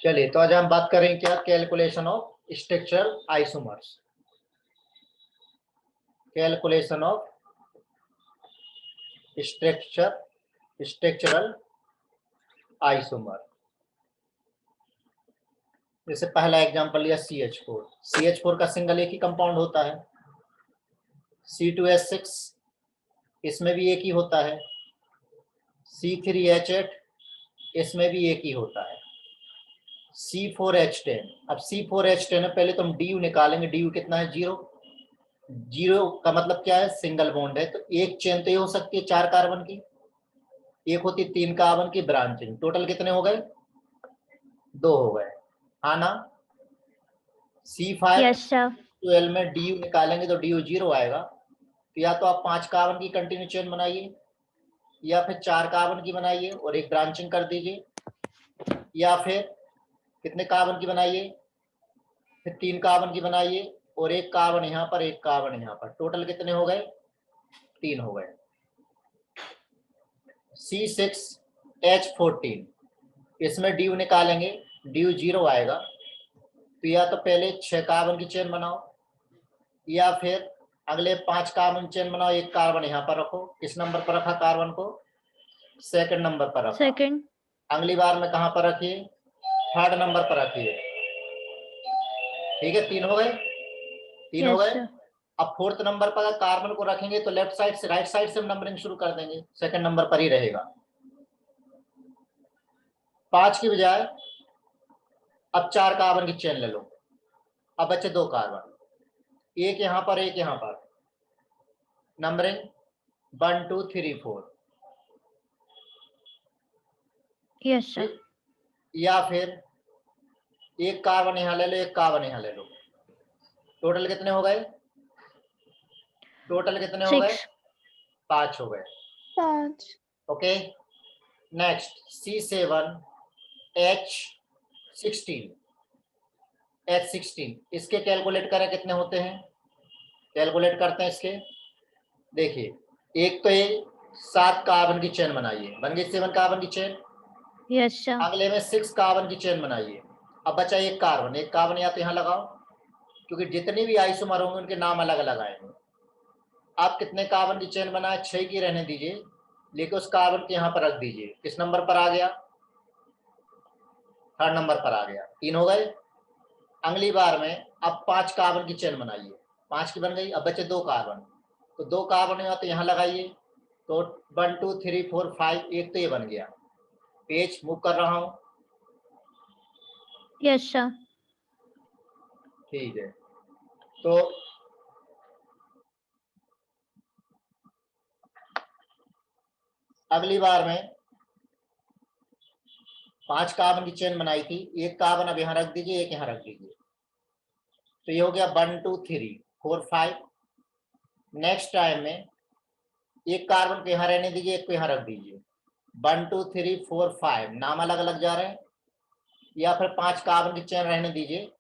चलिए, तो आज हम बात करेंगे क्या, calculation of structural isomers. Calculation of structural isomer. जैसे पहला एग्जांपल लिया CH4। CH4 का सिंगल एक ही कंपाउंड होता है। C2H6 इसमें भी एक ही होता है। C3H8 इसमें भी एक ही होता है। C4H10, अब C4H10 है, पहले तो हम DU निकालेंगे। DU कितना है? 0। 0 का मतलब क्या है? सिंगल बॉन्ड है। तो एक चेन तो ये हो सकती है 4 कार्बन की, एक होती 3 कार्बन की ब्रांचिंग। टोटल कितने हो गए? 2 हो गए, हाँ ना। C5 yes sir. 12 में DU निकालेंगे तो DU 0 आएगा। तो या तो आप 5 कार्बन की कंटिन्यू चेन बनाइए, या फिर 4 कार्बन की बनाइए और एक ब्रांचिंग कर दीजिए, या फिर कितने कार्बन की बनाइए? फिर 3 कार्बन की बनाइए और एक कार्बन यहाँ पर, एक कार्बन यहाँ पर। टोटल कितने हो गए? 3 हो गए। C6H14 इसमें DU निकालेंगे, DU 0 आएगा। तो या तो पहले 6 कार्बन की चेन बनाओ, या फिर अगले 5 कार्बन चेन बनाओ, एक कार्बन यहाँ पर रखो। किस नंबर पर रखा कार्बन को? सेकंड नंबर पर रखा। सेकंड। अगली बार में कहाँ पर रखिए? थर्ड नंबर पर रखिए। ठीक है, 3 हो गए। 3 हो यस गए। सर। अब फोर्थ नंबर पर कार्बन को रखेंगे तो लेफ्ट साइड से, राइट साइड से हम नंबरिंग शुरू कर देंगे, सेकंड नंबर पर ही रहेगा। 5 की बजाय अब 4 कार्बन की चेन ले लो। अब बचे 2 कार्बन, एक यहाँ पर, एक यहाँ पर। नंबरिंग 1 2 3 4। Yes sir. या फिर एक कार्बन यहाँ ले लो, एक कार्बन यहाँ ले लो। टोटल कितने हो गए? टोटल कितने हो गए? 6। 5 हो गए। 5। ओके। नेक्स्ट C7H16 इसके कैलकुलेट करें कितने होते हैं? कैलकुलेट करते हैं इसके। देखिए, एक तो ये 7 कार्बन की चेन बनाइए, बन गई 7 कार्बन की चेन। Yes sir. अगले में 6 कार्बन की चेन बनाइए। अब बचा एक कार्बन, एक कार्बन या तो यहाँ लगाओ, क्योंकि जितने भी आइसोमर होंगे उनके नाम अलग अलग आएंगे। आप कितने कार्बन की चेन बनाए? 6 की रहने दीजिए, लेकिन उस कार्बन को यहाँ पर रख दीजिए। किस नंबर पर आ गया? थर्ड नंबर पर आ गया। 3 हो गए। अगली बार में अब 5 कार्बन की चेन बनाइए, 5 की बन गई। अब बचे 2 कार्बन, तो 2 कार्बन या तो यहाँ लगाइए। तो 1 2 3 4 5, एक तो ये बन गया। पेज मूव कर रहा हूं। Yes sir. ठीक है, तो अगली बार में 5 कार्बन की चेन बनाई थी, एक कार्बन अब यहाँ रख दीजिए, एक यहाँ रख दीजिए। तो ये हो गया 1 2 3 4 5। नेक्स्ट टाइम में एक कार्बन को यहाँ रहने दीजिए, एक को यहाँ रख दीजिए। 1 2 3 4 5 नाम अलग अलग जा रहे हैं। या फिर 5 कार्बन की चेन रहने दीजिए,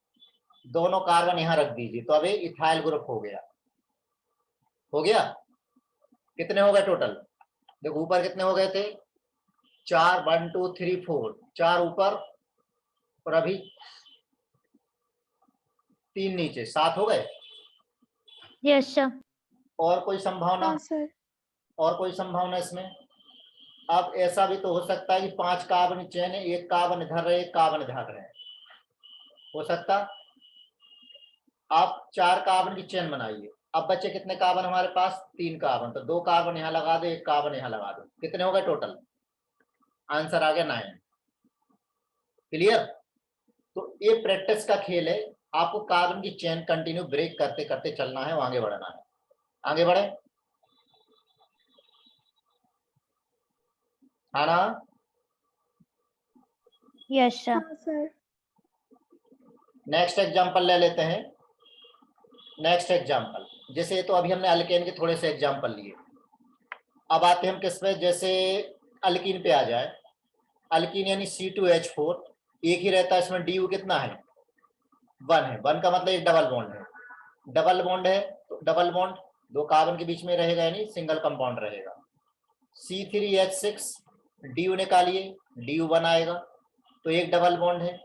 दोनों कार्बन यहाँ रख दीजिए। तो अभी इथाइल ग्रुप हो गया। हो गया। कितने हो गए टोटल? देखो ऊपर कितने हो गए थे? 4, 1 2 3 4, 4 ऊपर और अभी 3 नीचे, 7 हो गए। Yes sir. और कोई संभावना? हाँ सर। और कोई संभावना इसमें? अब ऐसा भी तो हो सकता है कि 5 कार्बन चेन है, एक कार्बन इधर रहे, एक कार्बन इधर रहे। हो सकता। आप 4 कार्बन की चेन बनाइए। अब बच्चे कितने कार्बन हमारे पास? 3 कार्बन। तो 2 कार्बन यहाँ लगा दो, एक कार्बन यहाँ लगा दो। कितने हो गए टोटल? आंसर आ गया 9। क्लियर? तो ये प्रैक्टिस का खेल है। आपको कार्बन की चेन कंटिन्यू ब्रेक करते करते चलना है, आगे बढ़ना है। आगे बढ़े, हाँ ना? Yes sir. नेक्स्ट एग्जांपल ले लेते हैं। नेक्स्ट एग्जांपल, जैसे तो अभी हमने अल्केन के थोड़े से एग्जांपल लिए। अब आते हैं हम किस पे? जैसे अल्कीन पे आ जाए। अल्कीन यानी C2H4 एक ही रहता है। इसमें DU कितना है? 1 है। 1 का मतलब एक डबल बॉन्ड है। डबल बॉन्ड है तो डबल बॉन्ड 2 कार्बन के बीच में रहेगा, यानी सिंगल कंपाउंड रहेगा। C3H6 DU निकालिए, DU 1 आएगा, तो एक डबल बॉन्ड है।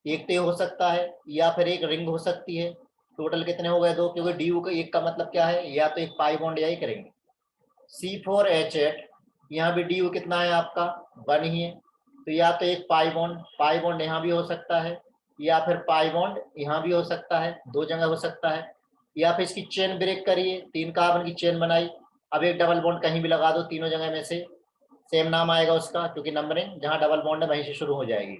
एक तो ये हो सकता है या फिर एक रिंग हो सकती है। टोटल कितने हो गए? 2, क्योंकि डी का एक का मतलब क्या है? या तो एक पाई बॉन्ड या एक रिंग। C4H8, यहाँ भी डी कितना है आपका? 1 ही है, तो या तो एक पाई बॉन्ड यहाँ भी हो सकता है, या फिर पाई बॉन्ड यहाँ भी हो सकता है, 2 जगह हो सकता है। या फिर इसकी चेन ब्रेक करिए, 3 कार्बन की चेन बनाई, अब एक डबल बॉन्ड कहीं भी लगा दो, तीनों जगह में से सेम नाम आएगा उसका, क्योंकि नंबरिंग जहां डबल बॉन्ड है वहीं से शुरू हो जाएगी।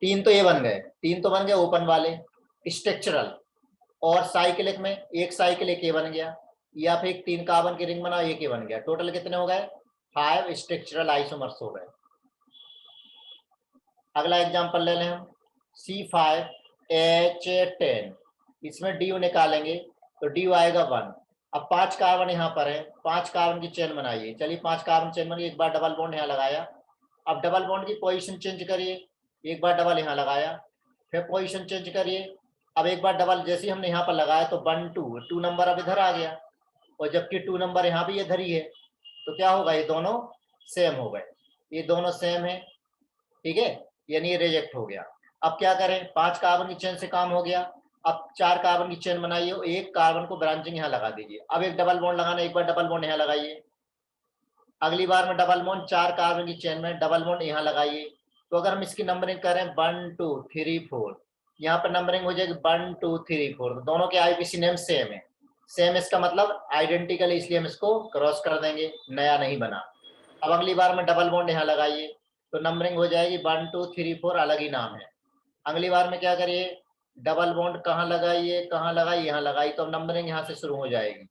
3 तो ये बन गए, 3 तो बन गए ओपन वाले स्ट्रक्चरल। और साइक्लिक में एक साइक्लिक ये बन गया, या फिर 3 कार्बन की रिंग बना, एक ये बन गया। टोटल कितने हो गए? 5 स्ट्रक्चरल आइसोमर्स हो गए। अगला एग्जांपल ले लें हम, C5H10, इसमें डी निकालेंगे तो डी आएगा 1। अब 5 कार्बन यहाँ पर है, 5 कार्बन की चेन बनाइए। चलिए 5 कार्बन चेन बनी, एक बार डबल बॉन्ड यहाँ लगाया। अब डबल बॉन्ड की पोजीशन चेंज करिए, एक बार डबल यहाँ लगाया, फिर पोजीशन चेंज करिए। अब एक बार डबल जैसे हमने यहाँ पर लगाया तो 1 2 नंबर अब इधर आ गया, और जबकि 2 नंबर यहाँ भी इधर ही है, तो क्या होगा? ये दोनों सेम हो गए, ये दोनों सेम है, ठीक है, यानी ये रिजेक्ट हो गया। अब क्या करें? 5 कार्बन की चेन से काम हो गया, अब 4 कार्बन की चेन बनाइए, एक कार्बन को ब्रांचिंग यहाँ लगा दीजिए। अब एक डबल बॉन्ड लगाना, एक बार डबल बॉन्ड यहाँ लगाइए। अगली बार में डबल बॉन्ड 4 कार्बन की चेन में डबल बॉन्ड यहाँ लगाइए। तो अगर हम इसकी नंबरिंग करें 1 2 3 4, यहाँ पर नंबरिंग हो जाएगी 1 2 3 4, तो दोनों के आईपीसी नेम सेम है। सेम इसका मतलब आइडेंटिकल, इसलिए हम इसको क्रॉस कर देंगे, नया नहीं बना। अब अगली बार में डबल बॉन्ड यहाँ लगाइए तो नंबरिंग हो जाएगी 1 2 3 4, अलग ही नाम है। अगली बार में क्या करिए? डबल बॉन्ड कहाँ लगाइए, कहाँ लगाइए? यहाँ लगाई, तो नंबरिंग यहाँ से शुरू हो जाएगी।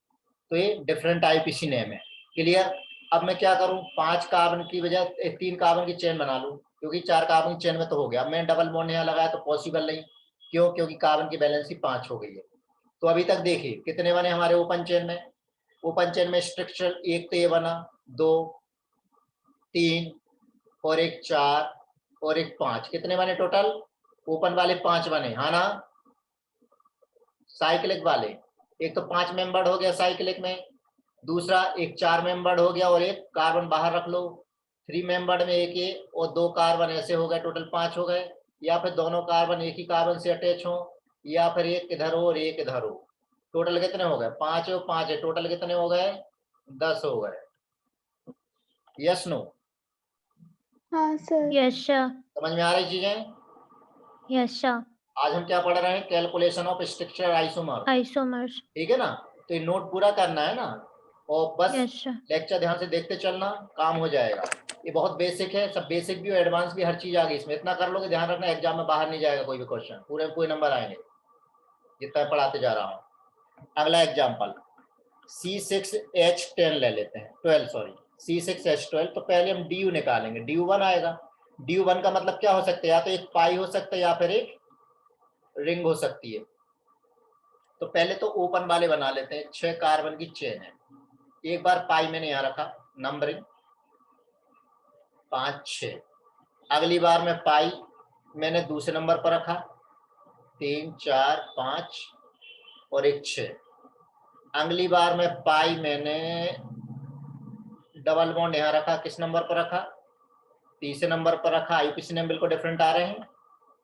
तो ये डिफरेंट आईपीसी नेम है। क्लियर? अब मैं क्या करूं? 5 कार्बन की बजाय 3 कार्बन की चेन बना लूं, क्योंकि 4 कार्बन की चेन में तो हो गया। अब मैं डबल बॉन्ड यहाँ लगाया तो पॉसिबल नहीं, क्यों? क्योंकि कार्बन की बैलेंसी 5 हो गई है। तो अभी तक देखिए कितने बने हमारे ओपन चेन में? ओपन चेन में स्ट्रक्चर एक तो ये बना, 2 3 और एक 4 और एक 5, कितने बने टोटल? ओपन वाले 5 बने, हाँ ना? साइक्लिक वाले एक तो 5 मेंबर्ड हो गया साइक्लिक में, दूसरा एक 4 मेंबर्ड हो गया, और एक कार्बन बाहर रख लो, 3 मेंबर्ड में एक ये और 2 कार्बन, ऐसे हो गए, टोटल 5 हो गए। या फिर दोनों कार्बन एक ही कार्बन से अटैच हो, या फिर एक इधर हो और एक इधर हो। टोटल कितने हो गए? 5 और 5 है, टोटल कितने हो गए? 10 हो गए। Yes no? हाँ सर। Yes sir. समझ में आ रही चीजें? Yes sir. आज हम क्या पढ़ रहे हैं? Calculation of structure isomer. Isomers. ठीक है ना? तो ये नोट पूरा करना है ना, और बस यस सर। लेक्चर ध्यान से देखते चलना, काम हो जाएगा। ये बहुत बेसिक है, सब बेसिक भी और एडवांस भी, हर चीज आ गई इसमें। इतना कर लोगे, ध्यान रखना एग्जाम में बाहर नहीं जाएगा कोई भी क्वेश्चन, पूरे पूरे नंबर आएंगे जितना पढ़ाते जा रहा हूँ। अगला एग्जाम्पल C6H10 ले लेते हैं, 12 सॉरी, C6H12। तो पहले हम DU निकालेंगे, DU1 आएगा। DU1 का मतलब क्या हो सकता है? या तो एक पाई हो सकता है, या फिर एक रिंग हो सकती है। तो पहले तो ओपन वाले बना लेते हैं, 6 कार्बन की चेन है। एक बार पाई मैंने यहाँ रखा, नंबरिंग 5 6। अगली बार में पाई मैंने दूसरे नंबर पर रखा, 3 4 5 और एक 6। अगली बार में पाई मैंने डबल बॉन्ड यहाँ रखा, किस नंबर पर रखा? तीसरे नंबर पर रखा। आईपीसी नेम बिल्कुल डिफरेंट आ रहे हैं।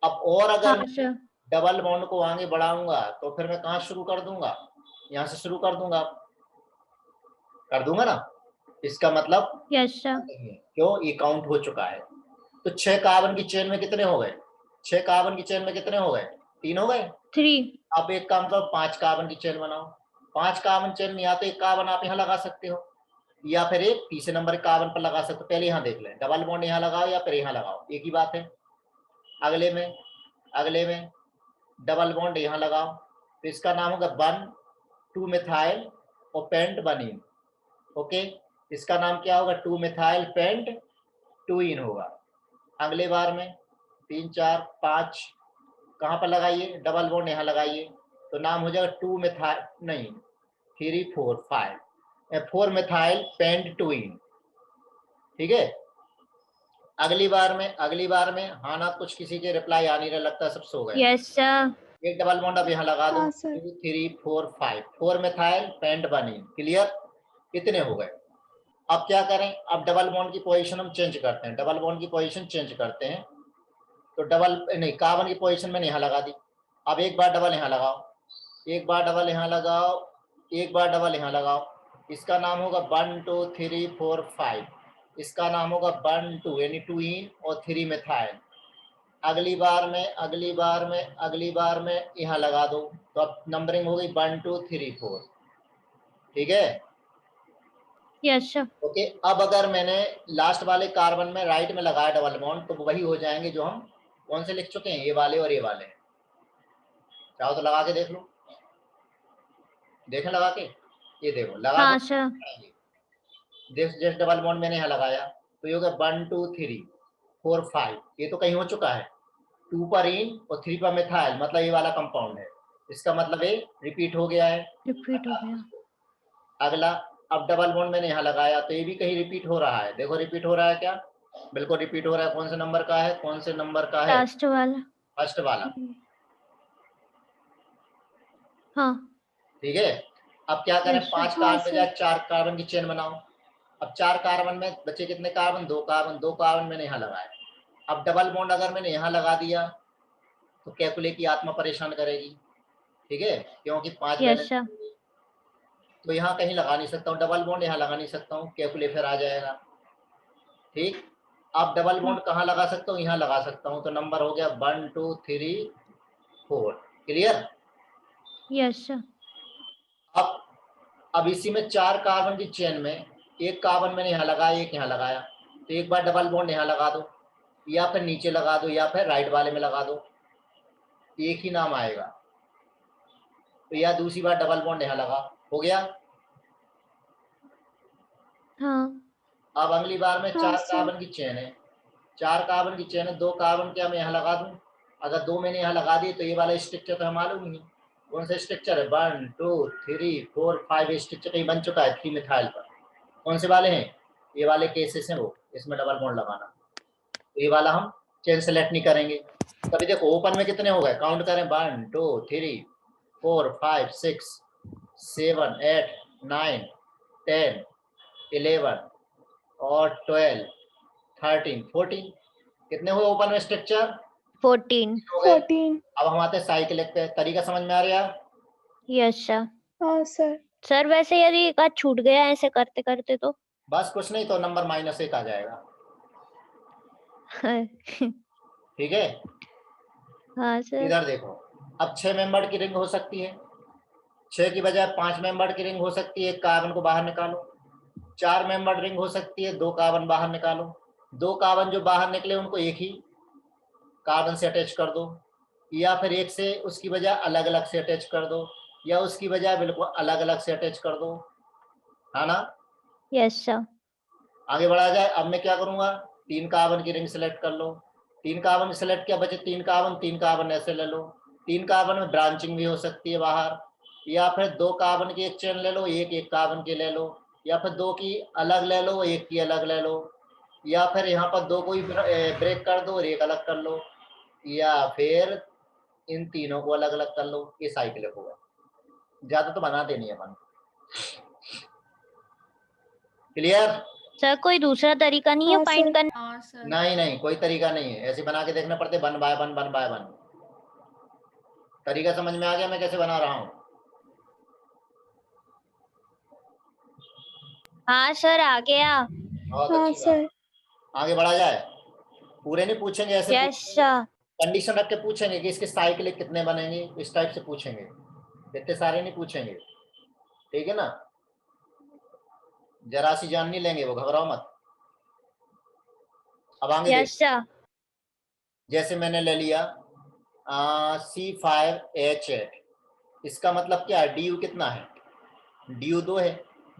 अब और अगर हाँ सर। डबल बॉन्ड को आगे बढ़ाऊंगा तो फिर मैं कहाँ शुरू कर दूंगा? यहाँ से शुरू कर दूंगा ना? इसका मतलब यस सर। क्यों? ये काउंट हो चुका है। तो 6 कार्बन की चेन में कितने हो गए? 6 कार्बन की चेन में कितने हो गए? 3 हो गए। 3। आप एक काम करो, 5 कार्बन की चेन बनाओ। 5 कार्बन चेन में या तो एक कार्बन आप यहाँ लगा सकते हो, या फिर एक तीसरे नंबर के कार्बन पर लगा सकते हो। पहले यहाँ देख लें, डबल बॉन्ड यहाँ लगाओ या फिर यहाँ लगाओ, एक ही बात है। अगले में डबल बॉन्ड यहाँ लगाओ, तो इसका नाम होगा 1 2 मिथाइल और पेंट बनीन। ओके, इसका नाम क्या होगा? 2 मिथाइल पेंट टूइन होगा। अगले बार में 3 4 5 कहाँ पर लगाइए? डबल बॉन्ड यहाँ लगाइए, तो नाम हो जाएगा 2 मिथाइल नहीं 3 4 5 4 मिथाइल पेंट टूइन। ठीक है। अगली बार में हाँ ना, कुछ किसी के रिप्लाई आ नहीं रहा, लगता है सब सो गए। Yes sir. एक डबल बॉन्ड अब यहाँ लगा दो, हाँ 2 3 4 5 4 मिथाइल पेंट बनीन। क्लियर? इतने हो गए। अब क्या करें? अब डबल बॉन्ड की पोजीशन हम चेंज करते हैं, डबल बॉन्ड की पोजीशन चेंज करते हैं। तो डबल नहीं, कार्बन की पोजीशन मैंने यहाँ लगा दी। अब एक बार डबल यहाँ लगाओ, एक बार डबल यहाँ लगाओ, एक बार डबल यहाँ लगाओ। इसका नाम होगा 1 2 3 4 5। इसका नाम होगा 1 2 यानी 2 इन और 3 मिथाइल। अगली बार में यहाँ लगा दो, तो अब नंबरिंग हो गई 1 2 3 4। ठीक है, यस सर। ओके। अब अगर मैंने लास्ट वाले कार्बन में राइट में लगाया डबल बॉन्ड, तो वही हो जाएंगे जो हम कौन से लिख चुके हैं, ये वाले और ये वाले। चाहो तो लगा के देख लो, देखें लगा के, ये देखो लगा हाँ के सर। जस्ट डबल बॉन्ड मैंने यहाँ लगाया, तो ये होगा 1 2 3 4 5। ये तो कहीं हो चुका है, 2 पर इन और 3 पर मिथाइल, मतलब ये वाला कंपाउंड है। इसका मतलब ये रिपीट हो गया है। रिपीट हो गया। अगला, अब डबल बॉन्ड मैंने यहाँ लगाया, तो ये भी कहीं रिपीट हो रहा है। देखो रिपीट हो रहा है क्या, बिल्कुल रिपीट हो रहा है। कौन से नंबर का है, कौन से नंबर का है, लास्ट वाला। फर्स्ट वाला। हाँ। ठीक है, अब क्या करें, Yes, sir. 5 कार्बन बजाय 4 कार्बन की चेन बनाओ। अब 4 कार्बन में बचे कितने कार्बन, 2 कार्बन। 2 कार्बन मैंने यहाँ लगाए। अब डबल बॉन्ड अगर मैंने यहाँ लगा दिया तो कैकुले की आत्मा परेशान करेगी। ठीक है, क्योंकि 5 यस सर। तो यहाँ कहीं लगा नहीं सकता हूँ डबल बॉन्ड, यहाँ लगा नहीं सकता हूँ, कैकुले फिर आ जाएगा। ठीक, अब डबल बॉन्ड कहाँ लगा सकता हूँ, यहाँ लगा सकता हूँ। तो नंबर हो गया 1 2 3 4। क्लियर। Yes sir. अब इसी में 4 कार्बन की चेन में एक कार्बन मैंने यहाँ लगाया, एक यहाँ लगाया, तो एक बार डबल बॉन्ड यहाँ लगा दो, या फिर नीचे लगा दो, या फिर राइट वाले में लगा दो, एक ही नाम आएगा। तो या दूसरी बार डबल बॉन्ड यहाँ लगा, हो गया। हाँ। अब अगली बार में 4 कार्बन की चेन है, 4 कार्बन की चेन है, 2 कार्बन क्या मैं यहाँ लगा दूं। अगर 2 मैंने यहाँ लगा दी तो ये वाला स्ट्रक्चर तो हम मालूम नहीं कौन सा स्ट्रक्चर है। 1 2 3 4 5 स्ट्रक्चर कहीं बन चुका है 3 मिथाइल पर। कौन से वाले हैं, ये वाले केसेस हैं वो, इसमें डबल बॉन्ड लगाना। तो ये वाला हम चेन सेलेक्ट नहीं करेंगे। तभी देखो ओपन में कितने हो गए, काउंट करें, 1 2 3 4 5 6 7 8 9 10 11 और 12 13 14। कितने हुए ओपन में स्ट्रक्चर, 14। 14। अब हम आते हैं साइकिल पे। तरीका समझ में आ रहा है। Yes sir. हाँ सर। सर वैसे यदि एक आध छूट गया ऐसे करते करते तो बस कुछ नहीं, तो नंबर -1 आ जाएगा। ठीक है, हाँ सर। इधर देखो, अब 6 मेंबर की रिंग हो सकती है, 6 की बजाय 5 मेंबर की रिंग हो सकती है। एक कार्बन को बाहर निकालो। 4 मेंबर रिंग हो सकती है, 2 कार्बन बाहर निकालो। 2 कार्बन जो बाहर निकले उनको एक ही कार्बन से अटैच कर दो, या फिर एक से उसकी बजाय अलग अलग से अटैच कर दो, या उसकी बजाय बिल्कुल अलग अलग से अटैच कर दो, है ना। Yes sir. आगे बढ़ा जाए। अब मैं क्या करूंगा, 3 कार्बन की रिंग सेलेक्ट कर लो। 3 कार्बन सेलेक्ट किया, बचे 3 कार्बन। 3 कार्बन ऐसे ले लो। 3 कार्बन में ब्रांचिंग भी हो सकती है बाहर, या फिर 2 कार्बन की एक चेन ले लो, एक एक कार्बन की ले लो, या फिर 2 की अलग ले लो, एक की अलग ले लो, या फिर यहाँ पर 2 को ही ब्रेक कर दो और एक अलग कर लो, या फिर इन तीनों को अलग अलग कर लो। ये साइकिल होगा, ज्यादा तो बना देनी है अपन। क्लियर। सर कोई दूसरा तरीका नहीं है हाँ, फाइंड सर। करने? हाँ सर। नहीं नहीं, कोई तरीका नहीं है, ऐसे बना के देखने पड़ते, 1 बाय 1 1 बाय 1। तरीका समझ में आ गया मैं कैसे बना रहा हूँ। हाँ सर आ गया। बहुत हाँ अच्छी सर। बात। आगे बढ़ा जाए। पूरे नहीं पूछेंगे, ऐसे यस सर। कंडीशन रख के पूछेंगे कि इसके साइकिल कितने बनेंगे, इस टाइप से पूछेंगे, इतने सारे नहीं पूछेंगे। ठीक है ना, जरा सी जान नहीं लेंगे वो, घबराओ मत। अब आगे यस सर। जैसे मैंने ले लिया C5H8, इसका मतलब क्या है, DU कितना है, DU 2 है।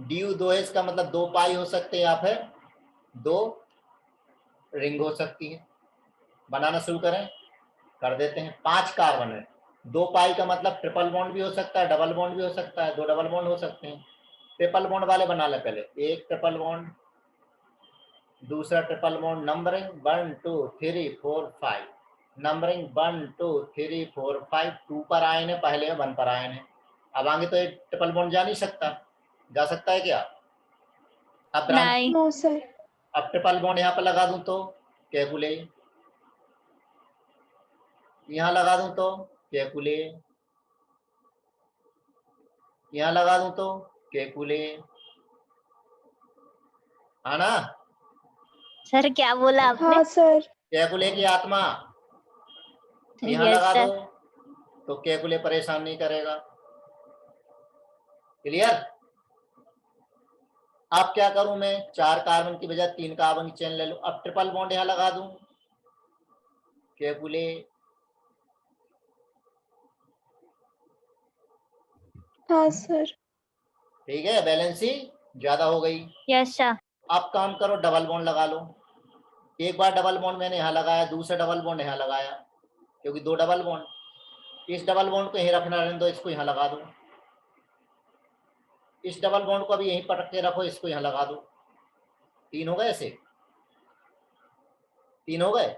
DU 2 है, इसका मतलब 2 पाई हो सकते हैं, या फिर 2 रिंग हो सकती है। बनाना शुरू करें, कर देते हैं। 5 कार्बन है, 2 पाई का मतलब ट्रिपल बॉन्ड भी हो सकता है, डबल बॉन्ड भी हो सकता है, 2 डबल बॉन्ड हो सकते हैं। ट्रिपल बॉन्ड वाले बना ले पहले, एक ट्रिपल बॉन्ड, दूसरा ट्रिपल बॉन्ड, नंबरिंग 1 2 3 4 5, नंबरिंग 1 2 3 4 5, 2 पर आए हैं पहले में, 1 पर आए हैं। अब आगे तो एक ट्रिपल बॉन्ड जा नहीं सकता, जा सकता है क्या। अब नहीं। No sir. अब ट्रिपल बॉन्ड यहाँ पर लगा दूं तो कैकुले, यहां लगा दूं तो केकुले, यहां लगा दूं तो केकुले, है ना? सर क्या बोला आपने? हाँ सर। केकुले की आत्मा, यहां यस लगा सर। दो तो केकुले परेशान नहीं करेगा। क्लियर? अब क्या करूं मैं, 4 कार्बन की बजाय 3 कार्बन की चेन ले लूं। अब ट्रिपल बॉन्ड यहां लगा दूं, केकुले, हाँ सर। ठीक है, बैलेंसी ज्यादा हो गई। Yes sir. अब काम करो, डबल बॉन्ड लगा लो। एक बार डबल बॉन्ड मैंने यहां लगाया, दूसरा डबल बॉन्ड यहां लगाया, क्योंकि 2 डबल बॉन्ड। इस डबल बॉन्ड को यहीं रखना रहने दो, इसको यहां लगा दो। इस डबल बॉन्ड को अभी यहीं पटक के रखो, इसको यहां लगा दो। 3 हो गए, ऐसे 3 हो गए।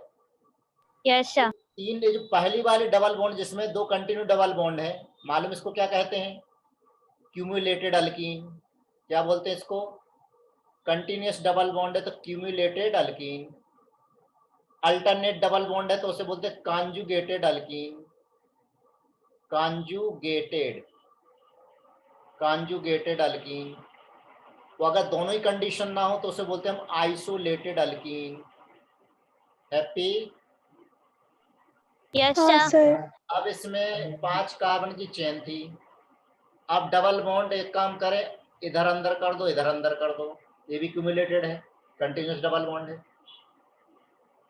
Yes sir. 3 जो पहली वाली डबल बॉन्ड जिसमें 2 कंटिन्यू डबल बॉन्ड है, मालूम इसको क्या कहते हैं? Cumulated alkyne. क्या बोलते हैं इसको? कंटिन्यूअस डबल बॉन्ड है तो cumulated alkyne. Alternate double bond है तो उसे बोलते हैं conjugated alkyne. Conjugated, conjugated alkyne. तो अगर दोनों ही कंडीशन ना हो तो उसे बोलते हैं हम आइसोलेटेड अल्कीन। हैप्पी? यस हाँ सर। सर। अब इसमें 5 कार्बन की चेन थी। अब डबल बॉन्ड एक काम करे, इधर अंदर कर दो, इधर अंदर कर दो, ये भी क्यूमुलेटेड है, कंटिन्यूस डबल बॉन्ड है।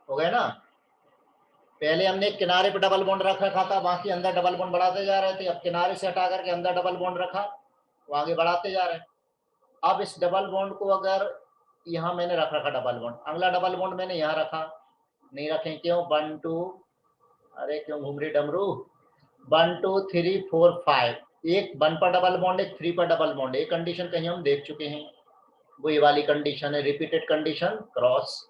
हो गया ना? पहले हमने किनारे पे डबल बॉन्ड रख रखा था, बाकी अंदर डबल बॉन्ड बढ़ाते जा रहे थे। अब किनारे से हटा करके अंदर डबल बॉन्ड रखा, वो आगे बढ़ाते जा रहे हैं। अब इस डबल बॉन्ड को अगर यहाँ मैंने रख रखा डबल बॉन्ड, अगला डबल बॉन्ड मैंने यहाँ रखा, नहीं रखें क्यों? 1 2, अरे क्यों घूम रही डमरू? 1 2 3 4 5, एक 1 पर डबल बॉन्ड, एक 3 पर डबल बॉन्ड। एक कंडीशन कहीं हम देख चुके हैं, वही वाली कंडीशन है, रिपीटेड कंडीशन क्रॉस।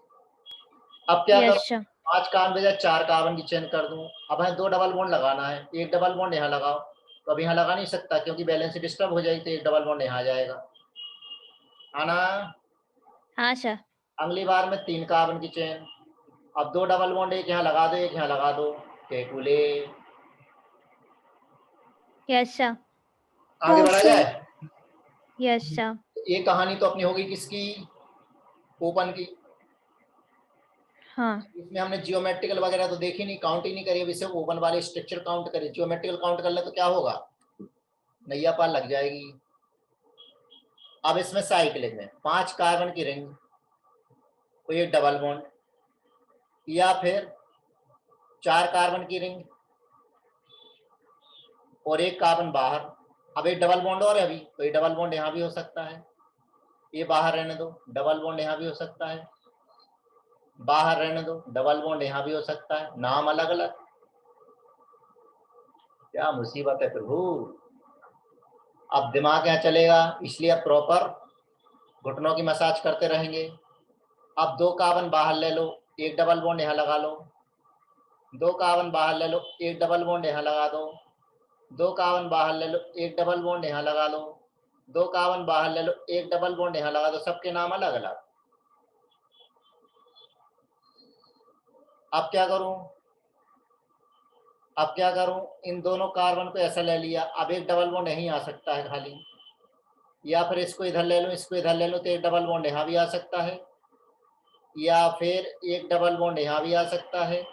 अब क्या करूं, यस सर। 5 कार्बन बजाय 4 कार्बन की चेन कर दूं। अब हमें 2 डबल बॉन्ड लगाना है, एक डबल बॉन्ड यहाँ लगाओ, तो अब यहाँ लगा नहीं सकता क्योंकि बैलेंस डिस्टर्ब हो जाएगी, तो एक डबल बॉन्ड यहाँ आ जाएगा, आना। हाँ सर। अगली बार में 3 कार्बन की चेन। अब 2 डबल बॉन्ड, एक यहाँ लगा दो, एक यहाँ लगा दो, केकुले। Yes sir. आगे हाँ बढ़ा सर। जाए। Yes sir. ये कहानी तो अपनी होगी किसकी? ओपन की। हाँ। इसमें हमने जियोमेट्रिकल वगैरह तो देखी नहीं, काउंट ही नहीं करी, अभी सिर्फ ओपन वाले स्ट्रक्चर काउंट करें। जियोमेट्रिकल काउंट कर ले तो क्या होगा, नैया पार लग जाएगी। अब इसमें साइक्लिक में 5 कार्बन की रिंग, कोई एक डबल बॉन्ड, या फिर 4 कार्बन की रिंग और एक कार्बन बाहर। अब एक डबल बॉन्ड और है अभी, तो ये डबल बॉन्ड यहाँ भी हो सकता है, ये बाहर रहने दो, डबल बॉन्ड यहाँ भी हो सकता है, बाहर रहने दो, डबल बॉन्ड यहाँ भी हो सकता है, नाम अलग अलग। क्या मुसीबत है प्रभु। अब दिमाग यहाँ चलेगा, इसलिए अब प्रॉपर घुटनों की मसाज करते रहेंगे। अब 2 कार्बन बाहर ले लो, एक डबल बॉन्ड यहाँ लगा लो, 2 कार्बन बाहर ले लो, एक डबल बॉन्ड यहाँ लगा दो, 2 कार्बन बाहर ले लो, एक डबल बॉन्ड यहाँ लगा लो, 2 कार्बन बाहर ले लो, एक डबल बॉन्ड यहाँ लगा दो, सबके नाम अलग अलग। अब क्या करूं, अब क्या करूं, इन दोनों कार्बन को ऐसा ले लिया, अब एक डबल बॉन्ड यहीं आ सकता है खाली, या फिर इसको इधर ले लो, इसको इधर ले लो, तो एक डबल बॉन्ड यहाँ भी आ सकता है, या फिर एक डबल बॉन्ड यहाँ भी आ सकता है,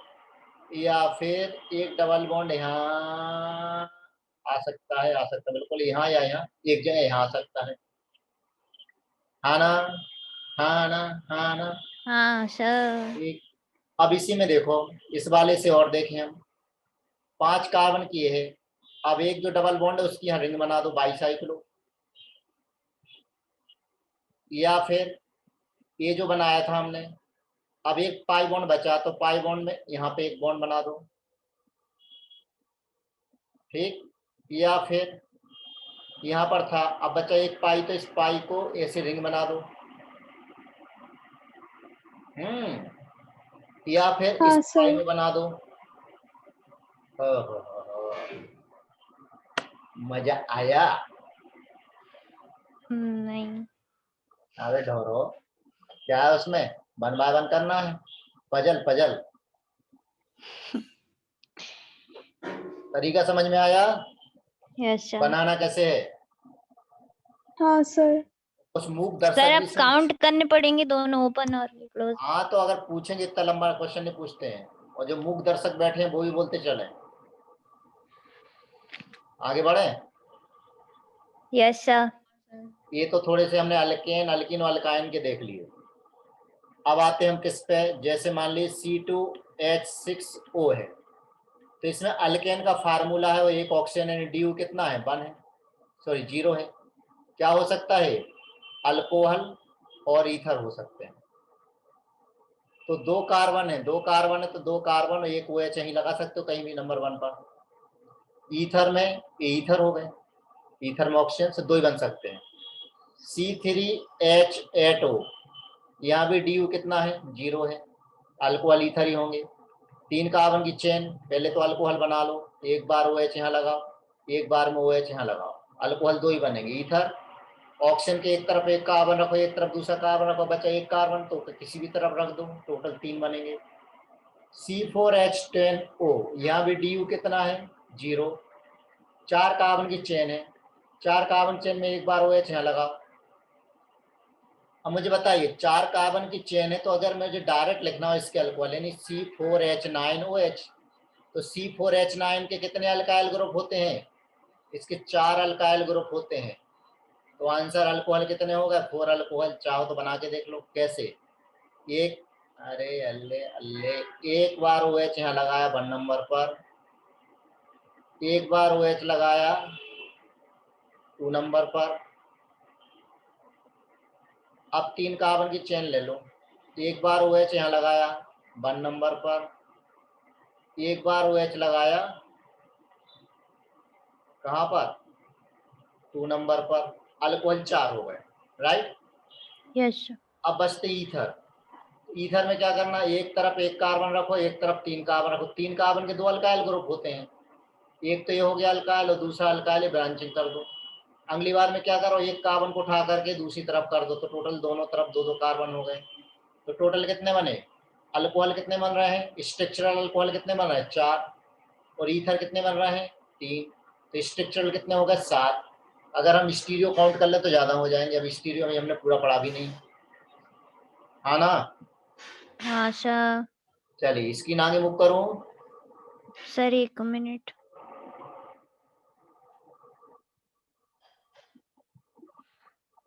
या फिर एक डबल बॉन्ड यहाँ आ सकता है, आ सकता है बिल्कुल यहाँ या यहाँ, एक जगह यहाँ आ सकता है। हाँ ना? हाँ ना? हाँ ना? हाँ सर। ठीक। अब इसी में देखो, इस वाले से और देखें हम, 5 कार्बन की है। अब एक जो डबल बॉन्ड है उसकी यहाँ रिंग बना दो, बाईसाइक्लो। या फिर ये जो बनाया था हमने, अब एक पाई बॉन्ड बचा, तो पाई बॉन्ड में यहाँ पे एक बॉन्ड बना दो, ठीक। या फिर यहाँ पर था, अब बचा एक पाई, तो इस पाई को ऐसे रिंग बना दो। या फिर इस हाँ पाई सर। में बना दो। मजा आया? नहीं। अरे ढोरो, क्या है उसमें, 1 बाय 1 करना है, पजल पजल। तरीका समझ में आया? Yes sir. बनाना कैसे है? हाँ सर। उस मूक सर दर्शक अब भी से। काउंट करने पड़ेंगे दोनों ओपन और क्लोज। हाँ, तो अगर पूछेंगे इतना लंबा क्वेश्चन नहीं पूछते हैं, और जो मूक दर्शक बैठे हैं वो भी बोलते चले। आगे बढ़े। Yes sir. ये तो थोड़े से हमने अल्केन, अल्किन और अल्काइन के देख लिए। अब आते हैं हम किस पे, जैसे मान लीजिए C2H6O है, तो इसमें अल्केन का फार्मूला है वो एक ऑक्सीजन है, ड्यू कितना है, 1 है, सॉरी 0 है। क्या हो सकता है? अल्कोहल और ईथर हो सकते हैं। तो 2 कार्बन है, 2 कार्बन है तो 2 कार्बन और एक OH यहीं लगा सकते हो कहीं भी नंबर 1 पर। ईथर में ईथर हो गए, ईथर में ऑक्सीजन से 2 ही बन सकते हैं। C3H8O, यहाँ भी ड्यू कितना है, 0 है, अल्कोहल ईथर ही होंगे। 3 कार्बन की चेन, पहले तो अल्कोहल बना लो, एक बार OH यहाँ लगाओ, एक बार में OH यहाँ लगाओ, अल्कोहल 2 ही बनेंगे। ईथर, ऑक्सीजन के एक तरफ एक कार्बन रखो, एक तरफ दूसरा कार्बन रखो, बचा एक कार्बन, तो किसी भी तरफ रख दो, टोटल 3 बनेंगे। C4H10O, यहाँ भी DU कितना है, 0। 4 कार्बन की चेन है, 4 कार्बन चेन में एक बार OH यहाँ लगाओ। अब मुझे बताइए 4 कार्बन की चेन है, तो अगर मुझे डायरेक्ट लिखना हो इसके अल्कोहल यानी C4H9OH, तो C4H9 के कितने अल्काइल ग्रुप होते हैं, इसके 4 अल्काइल ग्रुप होते हैं। तो आंसर अल्कोहल कितने हो गए, 4 अल्कोहल। चाहो तो बना के देख लो कैसे। एक, अरे अल्ले अल्ले, एक बार OH यहाँ लगाया 1 नंबर पर, एक बार OH लगाया 2 नंबर पर। अब 3 कार्बन की चेन ले लो, एक बार OH यहाँ लगाया 1 नंबर पर, एक बार OH लगाया कहाँ पर, 2 नंबर पर, अल्कोहल 4 हो गए, राइट। Yes sir. अब बचते ईथर। ईथर में क्या करना, एक तरफ एक कार्बन रखो, एक तरफ 3 कार्बन रखो। 3 कार्बन के 2 अल्काइल ग्रुप होते हैं, एक तो ये हो गया अल्काइल और दूसरा अल्काइल, ब्रांचिंग कर दो। अगली बार में क्या करो, एक कार्बन को उठा करके दूसरी तरफ कर दो, तो टोटल दोनों तरफ 2-2 कार्बन हो गए। तो टोटल कितने बने, अल्कोहल कितने बन रहे हैं, स्ट्रक्चरल अल्कोहल कितने बन रहे हैं, 4, और ईथर कितने बन रहे हैं, 3। तो स्ट्रक्चरल कितने हो गए, 7। अगर हम स्टीरियो काउंट कर ले तो ज्यादा हो जाएंगे, अब स्टीरियो में हमने पूरा पढ़ा भी नहीं, हाँ ना। हाँ सर। चलिए इसकी आगे मूव करूं। Sir 1 minute.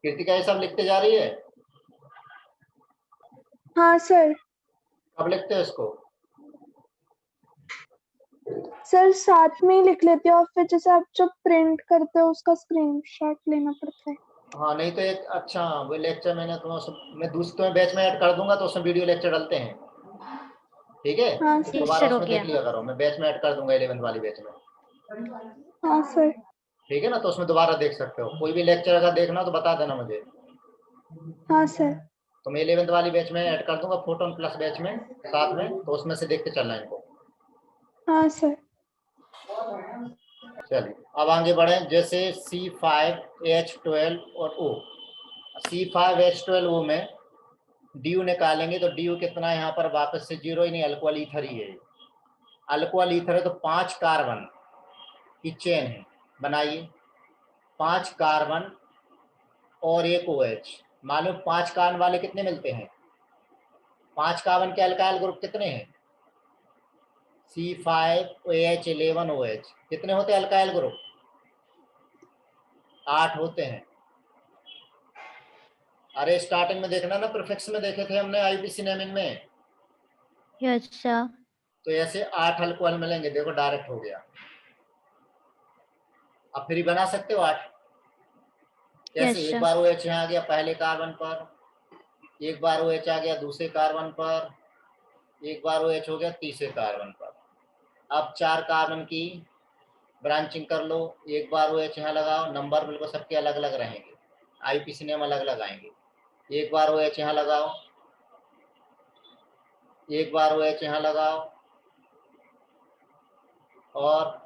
कृतिका ये सब लिखते जा रही है, हाँ सर। कब लिखते हो इसको, सर साथ में ही लिख लेते हो और फिर जैसे आप जब प्रिंट करते हो उसका स्क्रीनशॉट लेना पड़ता है। हाँ नहीं तो एक, अच्छा वो लेक्चर मैंने मैं दूसरे बैच में ऐड कर दूंगा तो उसमें वीडियो लेक्चर डालते हैं, ठीक है। हाँ तो सर। दोबारा सर हो उसमें देख गया। लिया करो, मैं बैच में ऐड कर दूंगा 11th वाली बैच में, हाँ सर। ठीक है ना। तो उसमें दोबारा देख सकते हो, कोई भी लेक्चर अगर देखना हो तो बता देना मुझे, हाँ सर। तो मैं 11th वाली बैच में ऐड कर दूंगा, फोटोन प्लस बैच में साथ में, तो उसमें से देखते चलना इनको। हाँ सर। चलिए अब आगे बढ़े, जैसे C5H12 और O। C5H12O में DU निकालेंगे तो DU कितना है यहाँ पर, वापस से 0 ही नहीं, अल्कोहल ईथर ही है। अल्कोहल ईथर है तो 5 कार्बन की चेन है, बनाइए 5 कार्बन और एक OH। मालूम 5 कार्बन वाले कितने मिलते हैं, 5 कार्बन के अल्काइल ग्रुप कितने हैं, C5OH11OH कितने होते हैं अल्काइल ग्रुप, 8 होते हैं। अरे स्टार्टिंग में देखना ना, प्रीफिक्स में देखे थे हमने IUPAC नेमिंग में, यस सर। तो ऐसे 8 अल्कोहल मिलेंगे, देखो डायरेक्ट हो गया। अब फिर बना सकते हो 8, कैसे, यस एक सर। बार OH यहाँ आ गया पहले कार्बन पर, एक बार OH आ गया दूसरे कार्बन पर, एक बार OH हो गया तीसरे कार्बन पर। अब 4 कार्बन की ब्रांचिंग कर लो, एक बार OH यहाँ लगाओ, नंबर बिल्कुल सबके अलग अलग रहेंगे, IUPAC नेम अलग अलग आएंगे। एक बार OH यहाँ लगाओ, एक बार OH यहाँ लगाओ, और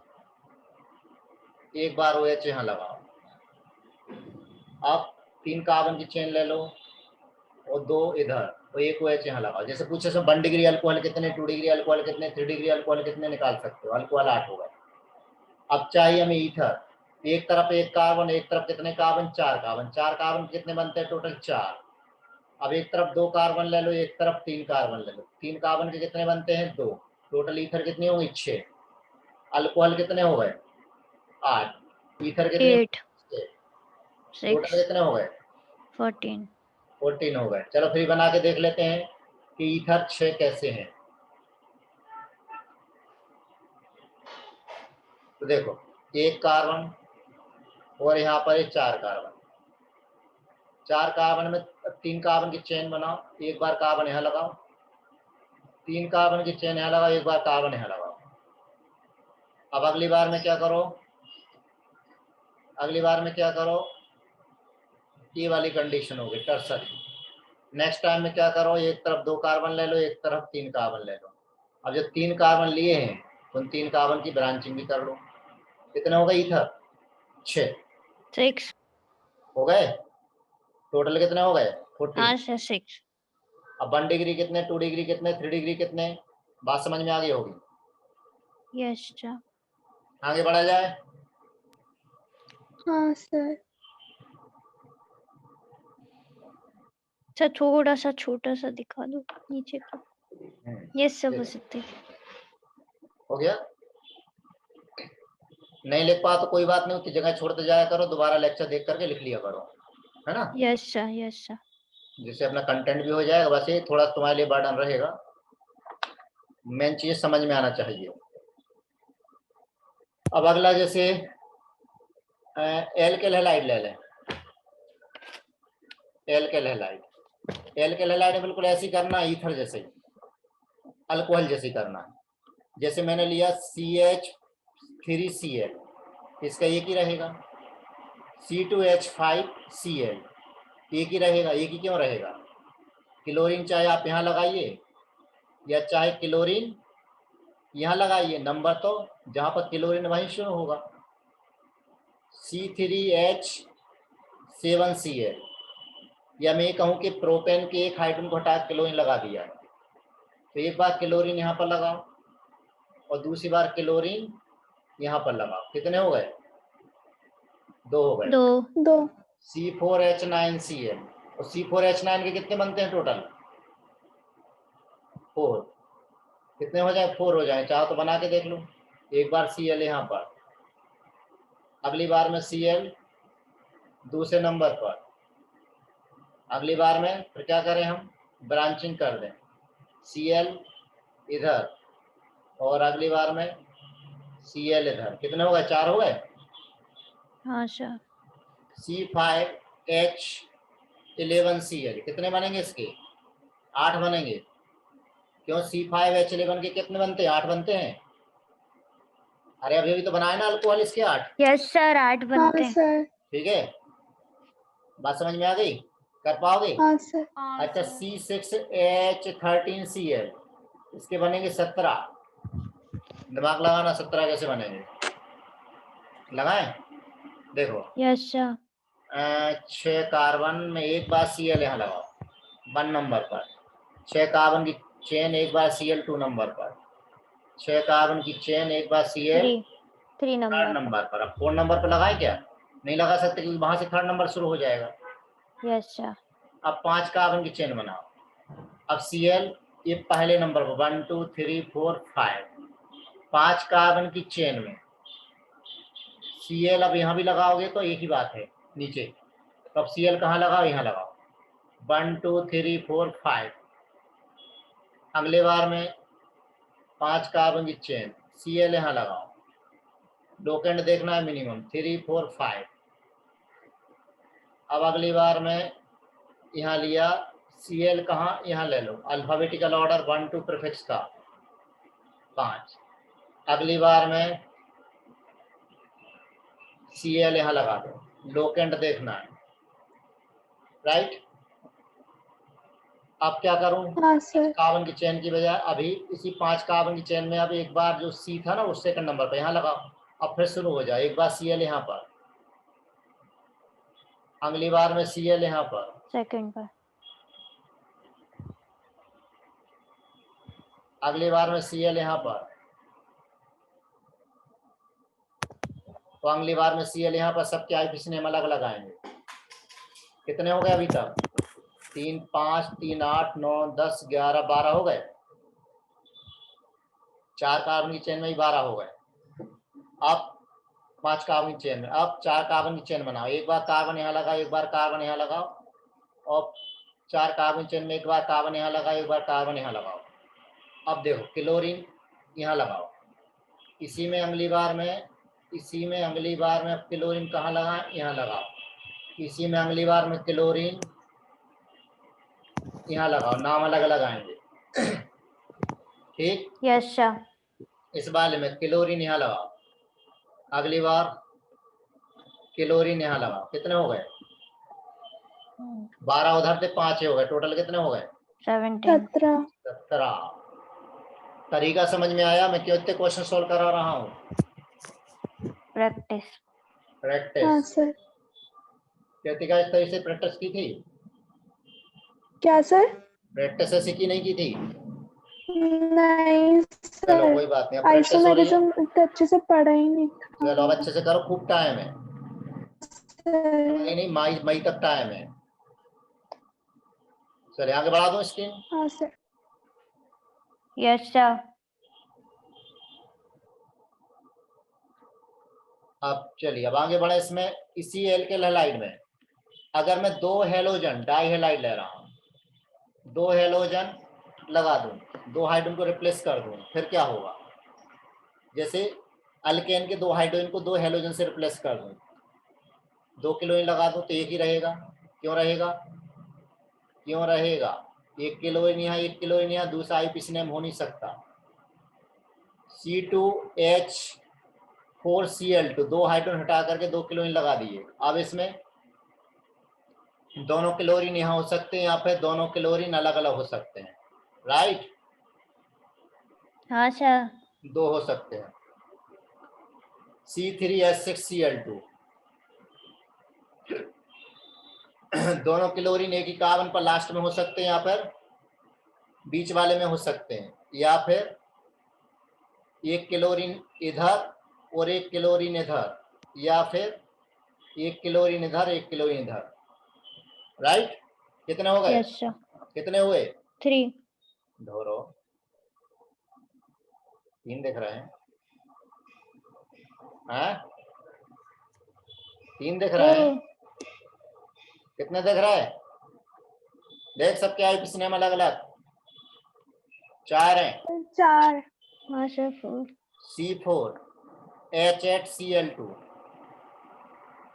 एक बार OH यहाँ लगाओ। अब 3 कार्बन की चेन ले लो और 2 इधर, तो एक OH यहाँ लगाओ। जैसे पूछे सो 1 डिग्री अल्कोहल कितने, 2 डिग्री अल्कोहल कितने, 3 डिग्री अल्कोहल कितने, निकाल सकते हो, अल्कोहल 8 होगा। अब चाहिए हमें ईथर, एक तरफ एक कार्बन, एक तरफ कितने कार्बन, 4 कार्बन, 4 कार्बन कितने बनते हैं टोटल, 4। अब एक तरफ 2 कार्बन ले लो, एक तरफ 3 कार्बन ले लो, 3 कार्बन के कितने बनते हैं, 2। टोटल ईथर कितनी होंगी, 6। अल्कोहल कितने हो गए, 8। ईथर कितने, 8 टोटल 6 कितने हो गए, 14 14 हो गए। चलो फिर बना के देख लेते हैं कि ईथर 6 कैसे हैं। तो देखो, एक कार्बन और यहाँ पर 4 कार्बन, 4 कार्बन में 3 कार्बन की चेन बनाओ, एक बार कार्बन यहाँ लगाओ, 3 कार्बन की चेन यहाँ लगाओ, एक बार कार्बन यहाँ लगाओ। अब अगली बार में क्या करो, अगली बार में क्या करो, ये वाली कंडीशन होगी टर्सरी। नेक्स्ट टाइम में क्या करो, एक तरफ 2 कार्बन ले लो, एक तरफ 3 कार्बन ले लो। अब जब 3 कार्बन लिए हैं तो उन 3 कार्बन की ब्रांचिंग भी कर लो। कितने हो गए ईथर, 6 6 हो गए। टोटल कितने हो गए, 14। हाँ सर 6 अब 1 डिग्री कितने, 2 डिग्री कितने, 3 डिग्री कितने, बात समझ में आ गई होगी। Yes sir. आगे बढ़ा जाए। हाँ सर। सर थोड़ा सा छोटा सा दिखा दो नीचे का। यस सर बस इतना ही। हो गया। नहीं लिख पा तो कोई बात नहीं, उतनी जगह छोड़ते जाया करो, दोबारा लेक्चर देख करके लिख लिया करो, है ना, यस सर यस सर। जिससे अपना कंटेंट भी हो जाएगा। बस ये थोड़ा तुम्हारे लिए बर्डन रहेगा, मेन चीज समझ में आना चाहिए। अब अगला जैसे एल्केल हैलाइड ले लें, एल्केल हैलाइड, एल्केल हैलाइड बिल्कुल ऐसी करना है, ईथर जैसे ही, अल्कोहल जैसे करना है। जैसे मैंने लिया CH3Cl, इसका एक ही रहेगा, C2H5Cl एक ही रहेगा। एक ही क्यों रहेगा, क्लोरीन चाहे आप यहाँ लगाइए या चाहे क्लोरीन यहाँ लगाइए, नंबर तो जहां पर क्लोरीन वहीं शुरू होगा। C3H7Cl, या मैं कहूँ कि प्रोपेन के एक हाइड्रोजन को हटा क्लोरीन लगा दिया, तो एक बार क्लोरीन यहाँ पर लगाओ और दूसरी बार क्लोरीन यहाँ पर लगाओ, कितने हो गए, 2 हो गए। 2 C4H9Cl, और C4H9 के कितने बनते हैं टोटल, 4। कितने हो जाए, 4 हो जाए। चाहो तो बना के देख लो, एक बार Cl यहाँ पर, अगली बार में Cl दूसरे नंबर पर, अगली बार में फिर क्या करें हम, ब्रांचिंग कर दें, Cl इधर और अगली बार में Cl इधर। कितने हो गए, 4 हो गए। हाँ सर। C5H11Cl कितने बनेंगे इसके, 8 बनेंगे। क्यों, C5H11 के कितने बनते हैं, 8 बनते हैं। अरे अभी तो बनाए ना अल्कोहल इसके 8। यस सर 8 हाँ बनते हैं। सर। ठीक है, बात समझ में आ गई, कर पाओगे। हाँ सर। अच्छा C6H13Cl, इसके बनेंगे 17। दिमाग लगाना, 17 कैसे बनेंगे, लगाएं, देखो। Yes sir. 6 कार्बन में एक बार Cl यहाँ लगाओ 1 नंबर पर, 6 कार्बन की चेन एक बार Cl 2 नंबर पर, 6 कार्बन की चेन एक बार Cl 3 3 नंबर। नंबर पर। अब 4 नंबर पर लगाए क्या, नहीं लगा सकते क्योंकि वहां से 3rd नंबर शुरू हो जाएगा। Yes sir. अब 5 कार्बन की चेन बनाओ। अब Cl ये पहले नंबर पर 1 2 3 4 5, 5 कार्बन की चेन में Cl अब यहाँ भी लगाओगे तो एक ही बात है नीचे, तो अब Cl कहाँ लगाओ, यहाँ लगाओ, 1 2 3 4 5। अगले बार में 5 कार्बन की चेन, Cl यहाँ लगाओ, लोकेंड देखना है मिनिमम 3 4 5। अब अगली बार में यहाँ लिया Cl कहाँ, यहाँ ले लो, अल्फाबेटिकल ऑर्डर 1 2 प्रीफिक्स का 5। अगली बार में Cl यहाँ लगा दो, लोकेंड देखना है, राइट। अब क्या करूं, हाँ सर। कार्बन की चेन की बजाय अभी इसी 5 कार्बन की चेन में अब एक बार जो C था ना उस 2nd नंबर पर यहाँ लगाओ। अब फिर शुरू हो जाए, एक बार Cl यहाँ पर, अगली बार में Cl यहाँ पर, सेकंड पर, अगली बार में Cl यहाँ पर, तो अगली बार में Cl यहाँ पर सबके आईपीसी नेम अलग लगाएंगे। कितने हो गए अभी तक? 3 5 3 8 9 10 11 12 हो गए। 4 कार्बन की चेन में ही 12 हो गए। अब 5 कार्बन की चेन में, अब 4 कार्बन की चेन बनाओ। एक बार कार्बन यहाँ लगाओ, एक बार कार्बन यहाँ लगाओ, और 4 कार्बन चेन में एक बार कार्बन यहाँ लगाओ, एक बार कार्बन यहाँ लगाओ। अब देखो क्लोरीन यहाँ लगाओ। इसी में अगली बार में अब क्लोरीन कहाँ लगाएं? यहाँ लगाओ। इसी में अगली बार में क्लोरीन यहाँ लगाओ। नाम अलग लगाएंगे। ठीक। Yes sir. इस वाले में क्लोरीन यहाँ लगाओ, अगली बार क्लोरीन यहाँ लगाओ। कितने हो गए? 12 उधर से 5 हो गए। टोटल कितने हो गए? 17। 17। तरीका समझ में आया? मैं क्यों इतने क्वेश्चन सोल्व करा रहा हूँ? प्रैक्टिस। हाँ प्रैक्टिस। सर। कृतिका इस तरह से प्रैक्टिस की थी? क्या सर? प्रैक्टिस ऐसी की नहीं की थी? नहीं चलो सर, कोई बात नहीं, अब प्रैक्टिस हो रही है। आइसोमेरिज्म इतना अच्छे से पढ़ा ही नहीं था। चलो अब अच्छे से करो, खूब टाइम है। सर। नहीं, मई तक टाइम है। चलिए आगे बढ़ा दो स्क्रीन। हाँ सर। Yes sir. अब चलिए अब आगे बढ़े। इसमें इसी एल्केल हैलाइड में अगर मैं 2 हेलोजन डाई हैलाइड ले रहा हूं, 2 हेलोजन लगा दूं, 2 हाइड्रोजन को रिप्लेस कर दूं, फिर क्या होगा? जैसे अल्केन के 2 हाइड्रोजन को 2 हेलोजन से रिप्लेस कर दूं, 2 क्लोरीन लगा दूं तो एक ही रहेगा। क्यों रहेगा? 1 क्लोरीन यहाँ, 1 क्लोरीन यहाँ, दूसरा आईपीसी नेम हो नहीं सकता। C2H4Cl2, 2 हाइड्रोजन हटा करके 2 क्लोरीन लगा दिए। अब इसमें दोनों क्लोरीन यहाँ हो सकते हैं या फिर दोनों क्लोरीन अलग अलग हो सकते हैं। राइट? हाँ सर। 2 हो सकते हैं। C3H6Cl2, दोनों क्लोरीन एक ही कार्बन पर लास्ट में हो सकते हैं या फिर बीच वाले में हो सकते हैं, या फिर 1 क्लोरीन इधर और 1 क्लोरीन इधर, या फिर 1 क्लोरीन इधर 1 क्लोरीन इधर। राइट? कितने हो गए? Yes sir. कितने हुए? 3। ढोरो 3 दिख रहे हैं? हाँ 3 दिख रहे हैं? कितने दिख रहा है? देख सबके आईपीसी नेम अलग अलग 4 हैं। 4। हाँ सर 4। C4H8Cl2।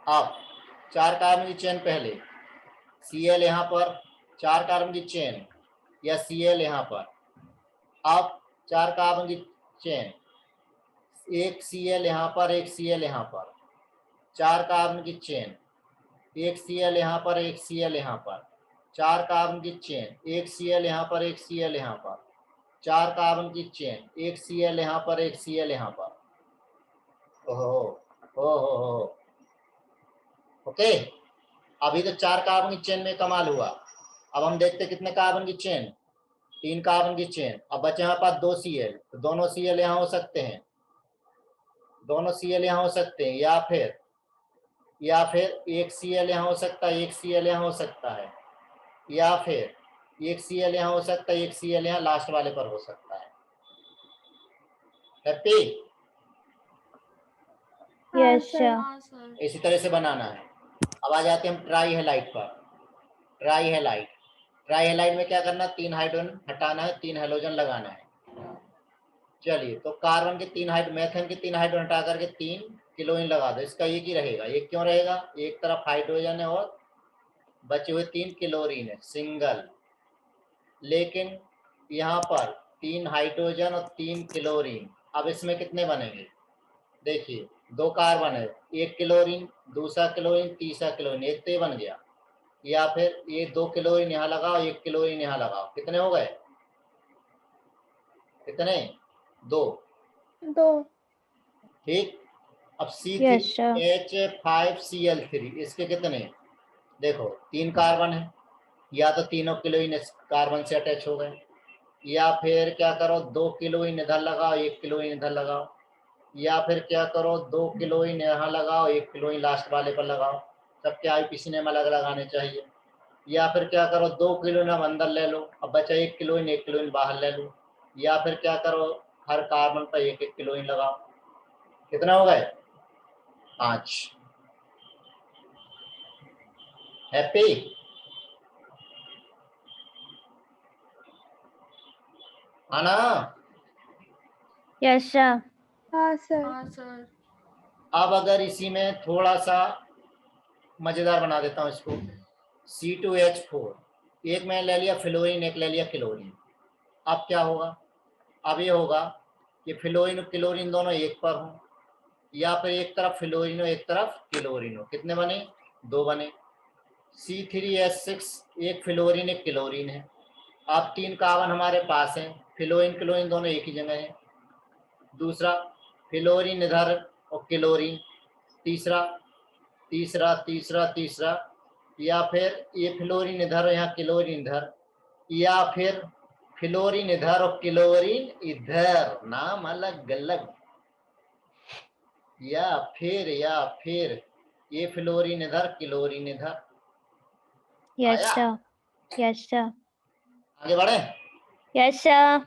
अब 4 कार्बन की चेन पहले, Cl यहाँ पर 4 कार्बन की चेन या Cl यहाँ पर। अब 4 कार्बन की चेन, एक Cl यहाँ पर, एक Cl यहाँ पर, 4 कार्बन की चेन, एक Cl यहाँ पर, एक Cl यहाँ पर, 4 कार्बन की चेन, एक Cl यहाँ पर, एक Cl यहाँ पर, 4 कार्बन की चेन, एक Cl यहाँ पर, एक Cl यहाँ पर। ओहो ओके। अभी तो 4 कार्बन की चेन में कमाल हुआ। अब हम देखते कितने कार्बन की चेन? 3 कार्बन की चेन। अब बचे हमारे पास 2 Cl, तो दोनों Cl यहाँ हो सकते हैं, दोनों Cl यहाँ हो सकते हैं, या फिर एक Cl यहाँ हो सकता है, एक Cl यहाँ हो सकता है, या फिर एक Cl यहाँ हो सकता है, एक Cl यहाँ लास्ट वाले पर हो सकता है। हैप्पी? Yes sir. इसी तरह से बनाना है। अब आ जाते हैं हम ट्राई हैलाइड पर। ट्राई हैलाइड में क्या करना? 3 हाइड्रोजन हटाना है, 3 हेलोजन लगाना है। चलिए तो कार्बन के 3 हाइड्रोजन, मेथेन के 3 हाइड्रोजन हटा करके 3 क्लोरीन लगा दो। इसका एक ही रहेगा। ये क्यों रहेगा? एक तरफ हाइड्रोजन है और बचे हुए 3 क्लोरीन है, सिंगल। लेकिन यहाँ पर 3 हाइड्रोजन और 3 क्लोरीन। अब इसमें कितने बनेंगे? देखिए 2 कार्बन है, 1 क्लोरीन, दूसरा क्लोरीन, तीसरा क्लोरीन, एक तो ये बन गया। या फिर ये 2 क्लोरीन यहाँ लगाओ, 1 क्लोरीन यहाँ लगाओ। कितने हो गए? कितने? 2। ठीक। अब Yes, sir. C3H5Cl3, इसके कितने? देखो 3 कार्बन है, या तो तीनों क्लोरीन इस कार्बन से अटैच हो गए, या फिर क्या करो 2 क्लोरीन इधर लगाओ, 1 क्लोरीन इधर लगाओ, या फिर क्या करो 2 किलोइन यहाँ लगाओ, 1 किलोइन लास्ट वाले पर लगाओ, सबके आईपीसी नेम अलग लगाने चाहिए। या फिर क्या करो 2 किलोइन हम अंदर ले लो, अब बचा 1 किलोइन बाहर ले लो। या फिर क्या करो हर कार्बन पर 1-1 किलोइन लगाओ। कितना हो गए? 5। हैप्पी? आना? Yes sir. हाँ सर। हाँ सर। अब अगर इसी में थोड़ा सा मजेदार बना देता हूँ इसको, C2H4, एक मैंने ले लिया फ्लोरीन, एक ले लिया क्लोरीन। अब क्या होगा? अब ये होगा कि फ्लोरीन और क्लोरीन दोनों एक पर हों, या फिर एक तरफ फ्लोरीन हो एक तरफ क्लोरीन हो। कितने बने? 2 बने। C3H6, एक फ्लोरीन एक क्लोरीन है। अब 3 कार्बन हमारे पास हैं, फ्लोरीन क्लोरीन दोनों एक ही जगह है। दूसरा फ्लोरीन इधर और क्लोरीन, तीसरा तीसरा तीसरा तीसरा, या फिर ये फ्लोरीन इधर और यहाँ क्लोरीन इधर, या फिर फ्लोरीन इधर और क्लोरीन इधर, नाम अलग अलग। या फिर ये फ्लोरीन इधर क्लोरीन इधर। यस आया? सर। Yes sir. आगे बढ़े? Yes sir.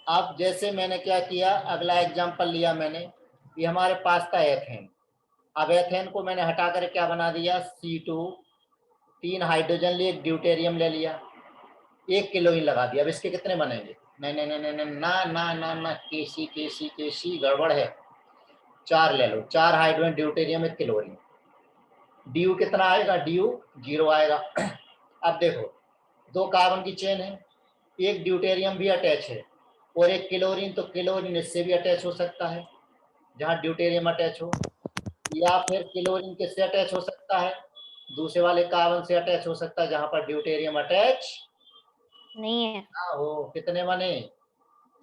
अब जैसे मैंने क्या किया, अगला एग्जांपल लिया मैंने, ये हमारे पास था एथेन। अब एथेन को मैंने हटा कर क्या बना दिया? C2, 3 हाइड्रोजन लिए, एक ड्यूटेरियम ले लिया, 1 किलोइन लगा दिया। अब इसके कितने बनेंगे? नहीं नहीं नहीं नहीं ना ना ना ना, केसी केसी केसी गड़बड़ है। 4 ले लो, 4 हाइड्रोजन ड्यूटेरियम एक क्लोरीन। ड्यू कितना आएगा? ड्यू 0 आएगा। अब देखो 2 कार्बन की चेन है, एक ड्यूटेरियम भी अटैच है और एक क्लोरीन, तो क्लोरीन इससे भी अटैच हो सकता है जहां ड्यूटेरियम अटैच हो, या फिर क्लोरीन किससे अटैच हो सकता है? दूसरे वाले कार्बन से अटैच हो सकता है जहां पर ड्यूटेरियम अटैच नहीं है ना हो। कितने बने?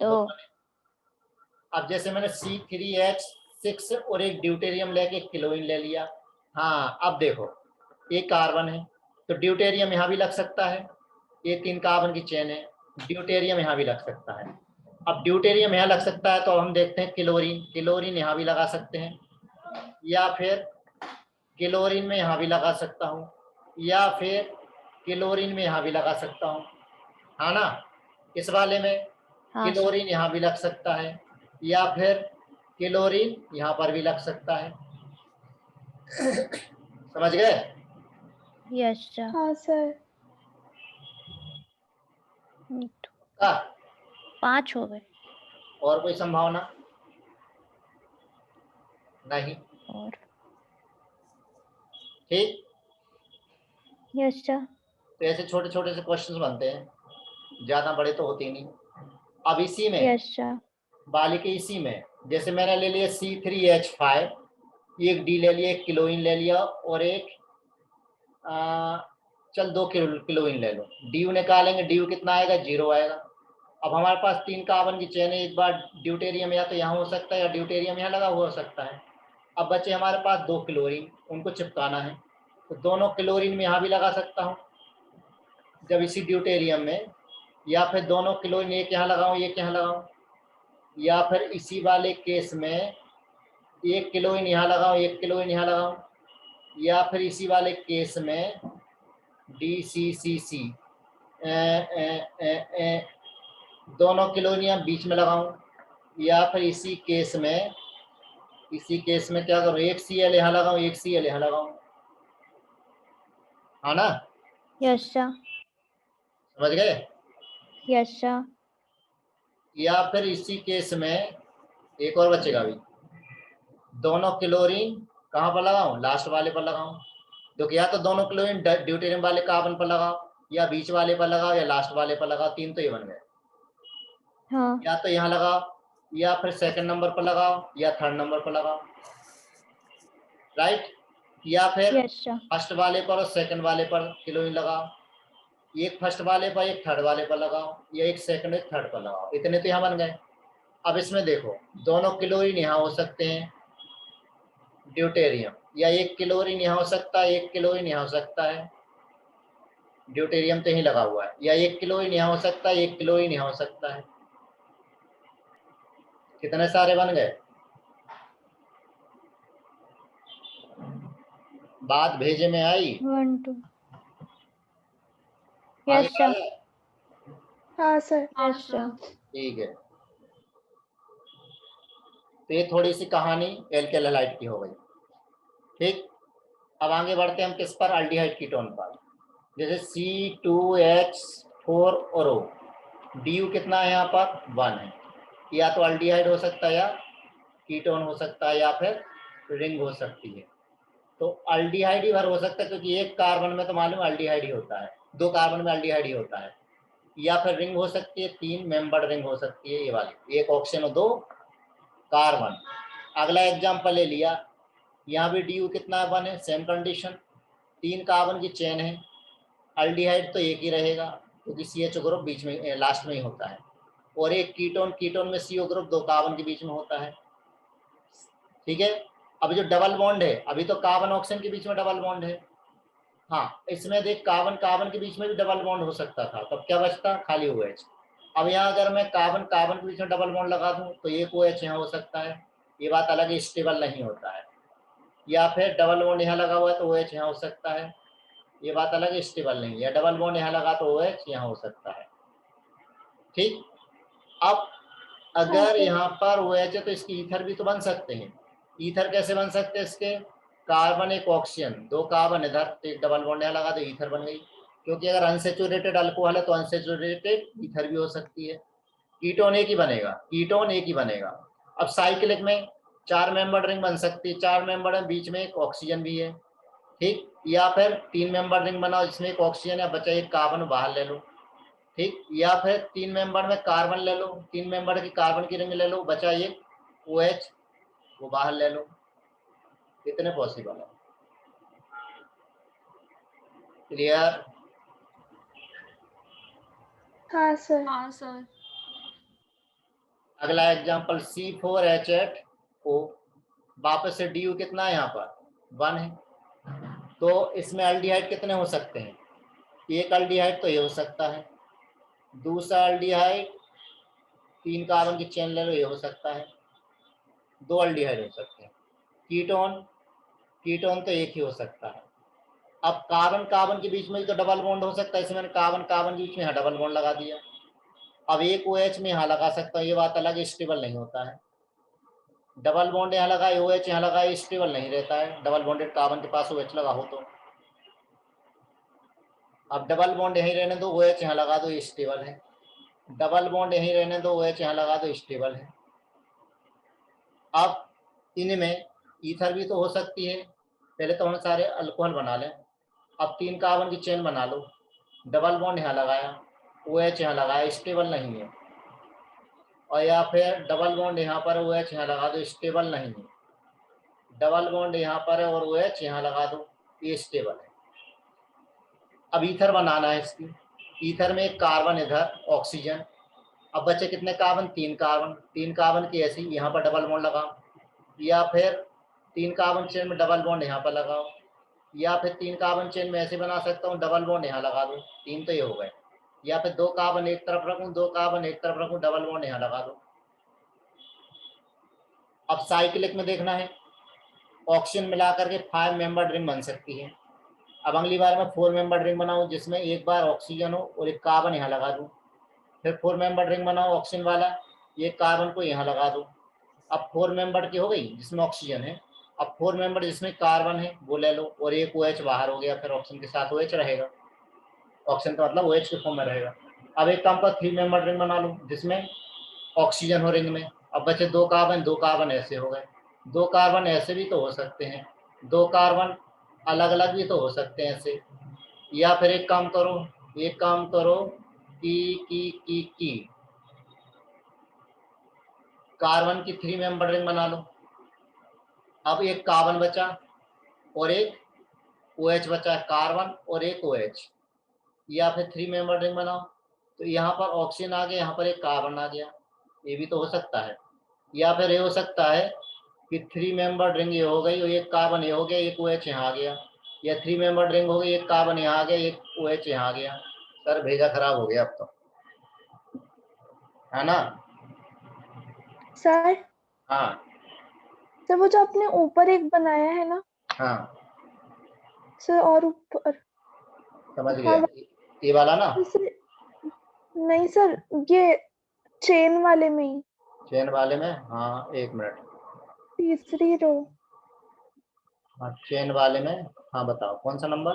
तो 2 बने। अब जैसे मैंने C3H6 और एक ड्यूटेरियम लेके क्लोरीन ले लिया। हाँ अब देखो एक कार्बन है तो ड्यूटेरियम यहाँ भी लग सकता है, ये 3 कार्बन की चेन है, ड्यूटेरियम यहाँ भी लग सकता है। अब ड्यूटेरियम यहाँ लग सकता है तो हम देखते हैं क्लोरीन यहाँ भी लगा सकते हैं, या फिर क्लोरीन में यहाँ भी लगा सकता हूँ, या फिर क्लोरीन में यहाँ भी लगा सकता हूँ, है ना? इस वाले में हाँ सर। क्लोरीन यहाँ भी लग सकता है, या फिर क्लोरीन यहाँ पर भी लग सकता है। समझ गए? Yes sir. हाँ सर। का 5 हो गए। और कोई संभावना नहीं? और ठीक, यस सर। तो ऐसे छोटे छोटे से क्वेश्चंस बनते हैं, ज्यादा बड़े तो होते ही नहीं। अब इसी में यस सर। बालिके इसी में जैसे मैंने ले लिया C3H5, एक डी ले लिया, एक क्लोरीन ले लिया और एक चल 2 क्लोरीन ले लो, डी निकालेंगे, डी कितना आएगा? 0 आएगा। अब हमारे पास 3 कार्बन की चेन है, एक बार ड्यूटेरियम या तो यहाँ हो सकता है या ड्यूटेरियम यहाँ लगा हुआ हो सकता है। अब बचे हमारे पास 2 क्लोरीन, उनको चिपकाना है, तो दोनों क्लोरीन में यहाँ भी लगा सकता हूँ जब इसी ड्यूटेरियम में, या फिर दोनों क्लोरीन एक यहाँ लगाऊं एक यहाँ लगाऊं, या फिर इसी वाले केस में एक क्लोरीन यहाँ लगाऊं एक क्लोरीन यहाँ लगाऊं, या फिर इसी वाले केस में DCCC दोनों क्लोरीन बीच में लगाऊं, या फिर इसी केस में क्या करूं? एक Cl यहाँ लगाऊं एक Cl यहाँ लगाऊं, है ना? Yes sir. समझ गए? Yes sir. या फिर इसी केस में एक और बचेगा अभी, दोनों क्लोरीन कहाँ पर लगाऊं? लास्ट वाले पर लगाऊं। तो या तो दोनों क्लोरीन ड्यूटेरियम वाले कार्बन पर लगाओ, या बीच वाले पर लगाओ, या लास्ट वाले पर लगाओ। 3 तो ये बन गए। हाँ या तो यहाँ लगाओ, या फिर सेकंड नंबर पर लगाओ, या थर्ड नंबर पर लगाओ, राइट? या फिर यस सर। फर्स्ट वाले पर और सेकंड वाले पर क्लोरीन लगाओ, एक फर्स्ट वाले पर एक थर्ड वाले पर लगाओ, या एक सेकंड एक थर्ड पर लगाओ। इतने तो यहाँ बन गए। अब इसमें देखो दोनों क्लोरीन यहाँ हो सकते हैं ड्यूटेरियम, या एक क्लोरीन यहाँ हो सकता है एक क्लोरीन यहाँ हो सकता है, ड्यूटेरियम तो यहीं लगा हुआ है, या एक क्लोरीन यहाँ हो सकता है एक क्लोरीन यहाँ हो सकता है। कितने सारे बन गए? बात भेजे में आई? 1 2 आगे यस सर। आगे? हाँ सर। Yes sir. ठीक है, तो ये थोड़ी सी कहानी एल्केल हैलाइड की हो गई। ठीक, अब आगे बढ़ते हैं हम किस पर? अल्डिहाइड कीटोन पर। जैसे C2H4 और O, DU कितना है यहाँ पर? 1 है। या तो अल्डिहाइड हो सकता है, या कीटोन हो सकता है, या फिर रिंग हो सकती है। तो अल्डिहाइड ही भर हो सकता है, क्योंकि एक कार्बन में तो मालूम अल्डिहाइड ही होता है, 2 कार्बन में अल्डिहाइड ही होता है। या फिर रिंग हो सकती है, 3 मेंबर्ड रिंग हो सकती है, ये वाली, 1 ऑक्सीजन और 2 कार्बन। अगला एग्जांपल ले लिया, यहाँ भी DU कितना है? 1 है। सेम कंडीशन, 3 कार्बन की चेन है, अल्डिहाइड तो एक ही रहेगा क्योंकि CH ग्रुप बीच में लास्ट में ही होता है, और एक कीटोन, कीटोन में CO ग्रुप 2 कार्बन के बीच में होता है। ठीक है, अब जो डबल बॉन्ड है, अभी तो कार्बन ऑक्सीजन के बीच में डबल बॉन्ड है। हाँ, इसमें देख कार्बन कार्बन के बीच में भी डबल बॉन्ड हो सकता था, तब क्या बचता? खाली OH। अब यहाँ अगर मैं कार्बन कार्बन के बीच में डबल बॉन्ड लगा दूं तो एक OH यहाँ हो सकता है, ये बात अलग है, स्टेबल नहीं होता है। या फिर डबल बॉन्ड यहाँ लगा हुआ है तो OH यहाँ हो सकता है, ये बात अलग है, स्टेबल नहीं है। या डबल बॉन्ड यहाँ लगा तो OH यहाँ हो सकता है। ठीक, अब अगर यहाँ पर OH है तो इसकी ईथर भी तो बन सकते हैं। ईथर कैसे बन सकते हैं इसके? कार्बन एक ऑक्सीजन, 2 कार्बन इधर, तो एक डबल बॉन्ड यहाँ लगा तो ईथर बन गई। क्योंकि अगर अनसेचुरेटेड अल्कोहल है तो अनसेचुरेटेड ईथर भी हो सकती है। कीटोन एक ही बनेगा, कीटोन एक ही बनेगा। अब साइक्लिक में 4 मेंबर रिंग बन सकती है, 4 मेंबर है, बीच में एक ऑक्सीजन भी है। ठीक, या फिर 3 मेंबर रिंग बनाओ जिसमें एक ऑक्सीजन है, बचा एक कार्बन, बाहर ले लो। ठीक, या फिर 3 मेंबर में कार्बन ले लो, 3 मेंबर की कार्बन की रिंग ले लो, बचा एक OH, वो बाहर ले लो। कितने पॉसिबल है? क्लियर? हाँ सर। हाँ सर। अगला एग्जांपल C4H8O, वापस से DU कितना है यहाँ पर? 1 है। तो इसमें अल्डिहाइड कितने हो सकते हैं? एक अल्डिहाइड तो ये हो सकता है, दूसरा अल्डिहाइड 3 कार्बन की चेन ले लो, ये हो सकता है, 2 अल्डिहाइड हो सकते हैं। कीटोन, कीटोन तो एक ही हो सकता है। अब कार्बन कार्बन के बीच में तो डबल बॉन्ड हो सकता है, इसमें मैंने कार्बन कार्बन के बीच में यहाँ डबल बॉन्ड लगा दिया। अब एक OH में यहाँ लगा सकता हूँ, ये बात अलग, स्टेबल नहीं होता है। डबल बॉन्ड यहाँ लगा, OH यहाँ लगा, स्टेबल नहीं रहता है, डबल बॉन्डेड कार्बन के पास OH लगा हो तो। अब डबल बॉन्ड यहीं रहने दो, OH यहाँ लगा दो, ये स्टेबल है। डबल बॉन्ड यहीं रहने दो, OH यहाँ लगा दो, स्टेबल है। अब इनमें ईथर भी तो हो सकती है, पहले तो हम सारे अल्कोहल बना लें। अब 3 कार्बन की चेन बना लो, डबल बॉन्ड यहाँ लगाया, OH यहाँ लगाया, स्टेबल नहीं है। और या फिर डबल बॉन्ड यहाँ पर, OH यहाँ लगा दो, स्टेबल नहीं है। डबल बॉन्ड यहाँ पर है और OH यहाँ लगा दो, ये स्टेबल है। अब ईथर बनाना है इसकी, ईथर में एक कार्बन इधर, ऑक्सीजन। अब बचे कितने कार्बन? 3 कार्बन, 3 कार्बन की ऐसी यहाँ पर डबल बॉन्ड लगाओ, या फिर 3 कार्बन चेन में डबल बॉन्ड यहाँ पर लगाओ, या फिर 3 कार्बन चेन में ऐसे बना सकता हूँ, डबल बॉन्ड यहाँ लगा दो, 3 तो ये हो गए। या फिर 2 कार्बन एक तरफ रखूँ, 2 कार्बन एक तरफ रखूँ, डबल बॉन्ड यहाँ लगा दो। अब साइक्लिक में देखना है, ऑक्सीजन मिलाकर के 5 मेंबर रिंग बन सकती है। अब अगली बार मैं 4 मेंबर रिंग बनाऊँ जिसमें एक बार ऑक्सीजन हो और एक कार्बन यहाँ लगा दूँ। फिर 4 मेंबर रिंग बनाओ ऑक्सीजन वाला, ये कार्बन को यहाँ लगा दो। अब 4 मेंबर की हो गई जिसमें ऑक्सीजन है। अब 4 मेंबर जिसमें कार्बन है वो ले लो, और एक OH बाहर हो गया, फिर ऑक्सीजन के साथ OH रहेगा, ऑक्सीजन का मतलब OH के फॉर्म में रहेगा। अब एक काम कर, 3 मेंबर रिंग बना लो जिसमें ऑक्सीजन हो रिंग में। अब बचे 2 कार्बन, 2 कार्बन ऐसे हो गए, 2 कार्बन ऐसे भी तो हो सकते हैं, 2 कार्बन अलग अलग भी तो हो सकते हैं ऐसे। या फिर एक काम करो कि कार्बन की 3 मेंबर रिंग बना लो। अब एक कार्बन बचा और एक OH बचा, कार्बन और एक OH। या फिर 3 मेंबर रिंग बनाओ, तो यहाँ पर ऑक्सीजन आ गया, यहाँ पर एक कार्बन आ गया, ये भी तो हो सकता है। या फिर ये हो सकता है कि 3 मेंबर रिंग ये हो गई और एक कार्बन ये हो गया, एक OH यहाँ आ गया। या 3 मेंबर रिंग हो गई, एक कार्बन यहाँ आ गया, एक OH यहाँ आ गया। सर भेजा खराब हो गया अब तो, है ना? सर हाँ सर वो जो आपने ऊपर एक बनाया है ना हाँ सर, और ऊपर समझ हाँ गया, ये वाला ना, सर, नहीं सर, ये चेन वाले में ही चेन वाले में, हाँ एक मिनट, तीसरी रो। हाँ चेन वाले में, हाँ बताओ कौन सा नंबर।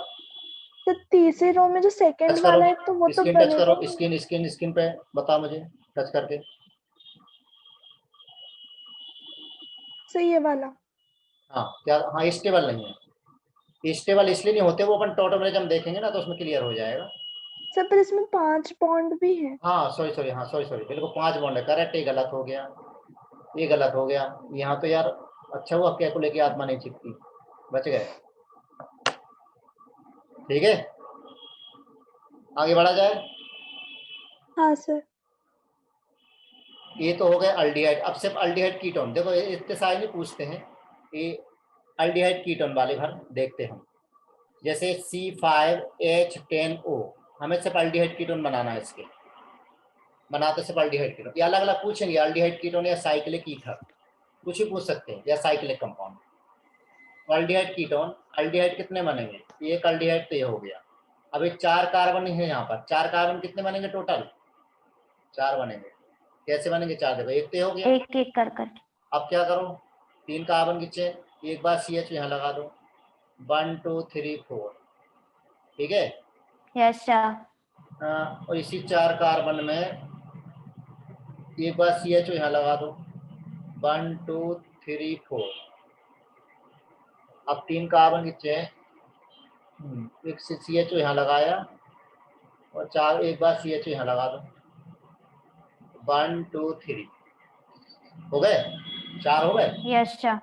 सर तीसरी रो में जो सेकंड टच करो, वाला है तो वो तो स्क्रीन टच बनेगा करो, ही नहीं। स्क्रीन स्क्रीन स्क्रीन पे बताओ मुझे, टच करके। सर ये वाला हाँ क्या, हाँ स्टेबल नहीं है, स्टेबल इसलिए नहीं होते, वो अपन टोटोमेजम देखेंगे ना तो उसमें क्लियर हो जाएगा। सर, पर इसमें 5 बॉन्ड भी है। हाँ सॉरी सॉरी, हाँ सॉरी सॉरी, बिल्कुल 5 बॉन्ड है, करेक्ट, ये गलत हो गया, ये गलत हो गया, यहाँ तो यार अच्छा हुआ कैलकुलेट की आत्मा नहीं चिपकी, बच गए। ठीक है, आगे बढ़ा जाए। हाँ सर। ये तो हो गए अल्डिहाइड, अब सिर्फ अल्डिहाइड कीटोन, देखो ये इतने सारे नहीं पूछते हैं, ये अल्डिहाइड कीटोन वाले भर देखते हैं हम। जैसे C5H10O, हमें सिर्फ अल्डिहाइड कीटोन बनाना है, इसके बनाते सिर्फ अल्डिहाइड कीटोन, ये अलग अलग पूछेंगे, अल्डिहाइड कीटोन या साइक्लिक ईथर, कुछ भी पूछ सकते हैं, या cyclic compound. Aldehyde ketone, aldehyde कितने बनेंगे, एक अल्डिहाइड तो ये हो गया, अब एक 4 कार्बन है यहाँ पर, 4 कार्बन कितने बनेंगे टोटल, 4 बनेंगे, कैसे बनेंगे 4, देखो एक तो ये हो गया। एक एक कर कर। अब क्या करो, 3 कार्बन की चेन, एक बार CH यहाँ लगा दो, 1 2 3 4, ठीक है। Yes sir. और इसी 4 कार्बन में एक बार CH यहाँ लगा दो, 1 2 3 4, अब 3 कार्बन की चेन, एक से CH यहाँ लगाया, और 4 एक बार CH यहाँ लगा दो, 1 2 3, हो गए 4, हो गए। Yes sir.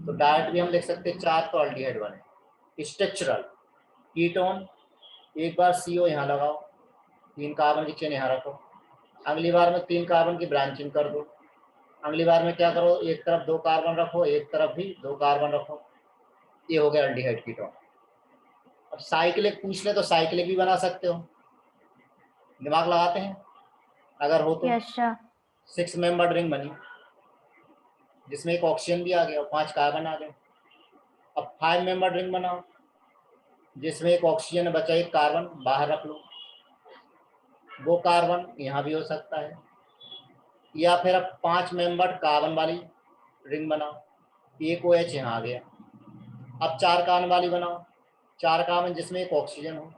तो डायरेक्ट भी हम लिख सकते हैं 4 तो अल्डिहाइड बने। स्ट्रक्चरल कीटोन, एक बार CO यहाँ लगाओ, 3 कार्बन की चेन यहाँ रखो, अगली बार में 3 कार्बन की ब्रांचिंग कर दो, अगली बार में क्या करो, एक तरफ 2 कार्बन रखो, एक तरफ भी 2 कार्बन रखो, ये हो गया अल्डिहाइड कीटोन। अब साइक्लिक पूछ ले तो साइक्लिक भी बना सकते हो, दिमाग लगाते हैं अगर हो तो। Yes sir. 6 मेंबर रिंग बनी, जिसमें एक ऑक्सीजन भी आ गया और 5 कार्बन आ गए। अब 5 मेंबर रिंग बनाओ, जिसमें एक ऑक्सीजन बचा, एक कार्बन बाहर रख लो, वो कार्बन यहाँ भी हो सकता है, या फिर अब 5 मेंबर कार्बन वाली रिंग बनाओ, एक OH यहाँ आ गया। अब 4 कार्बन वाली बनाओ, 4 कार्बन जिसमें एक ऑक्सीजन हो,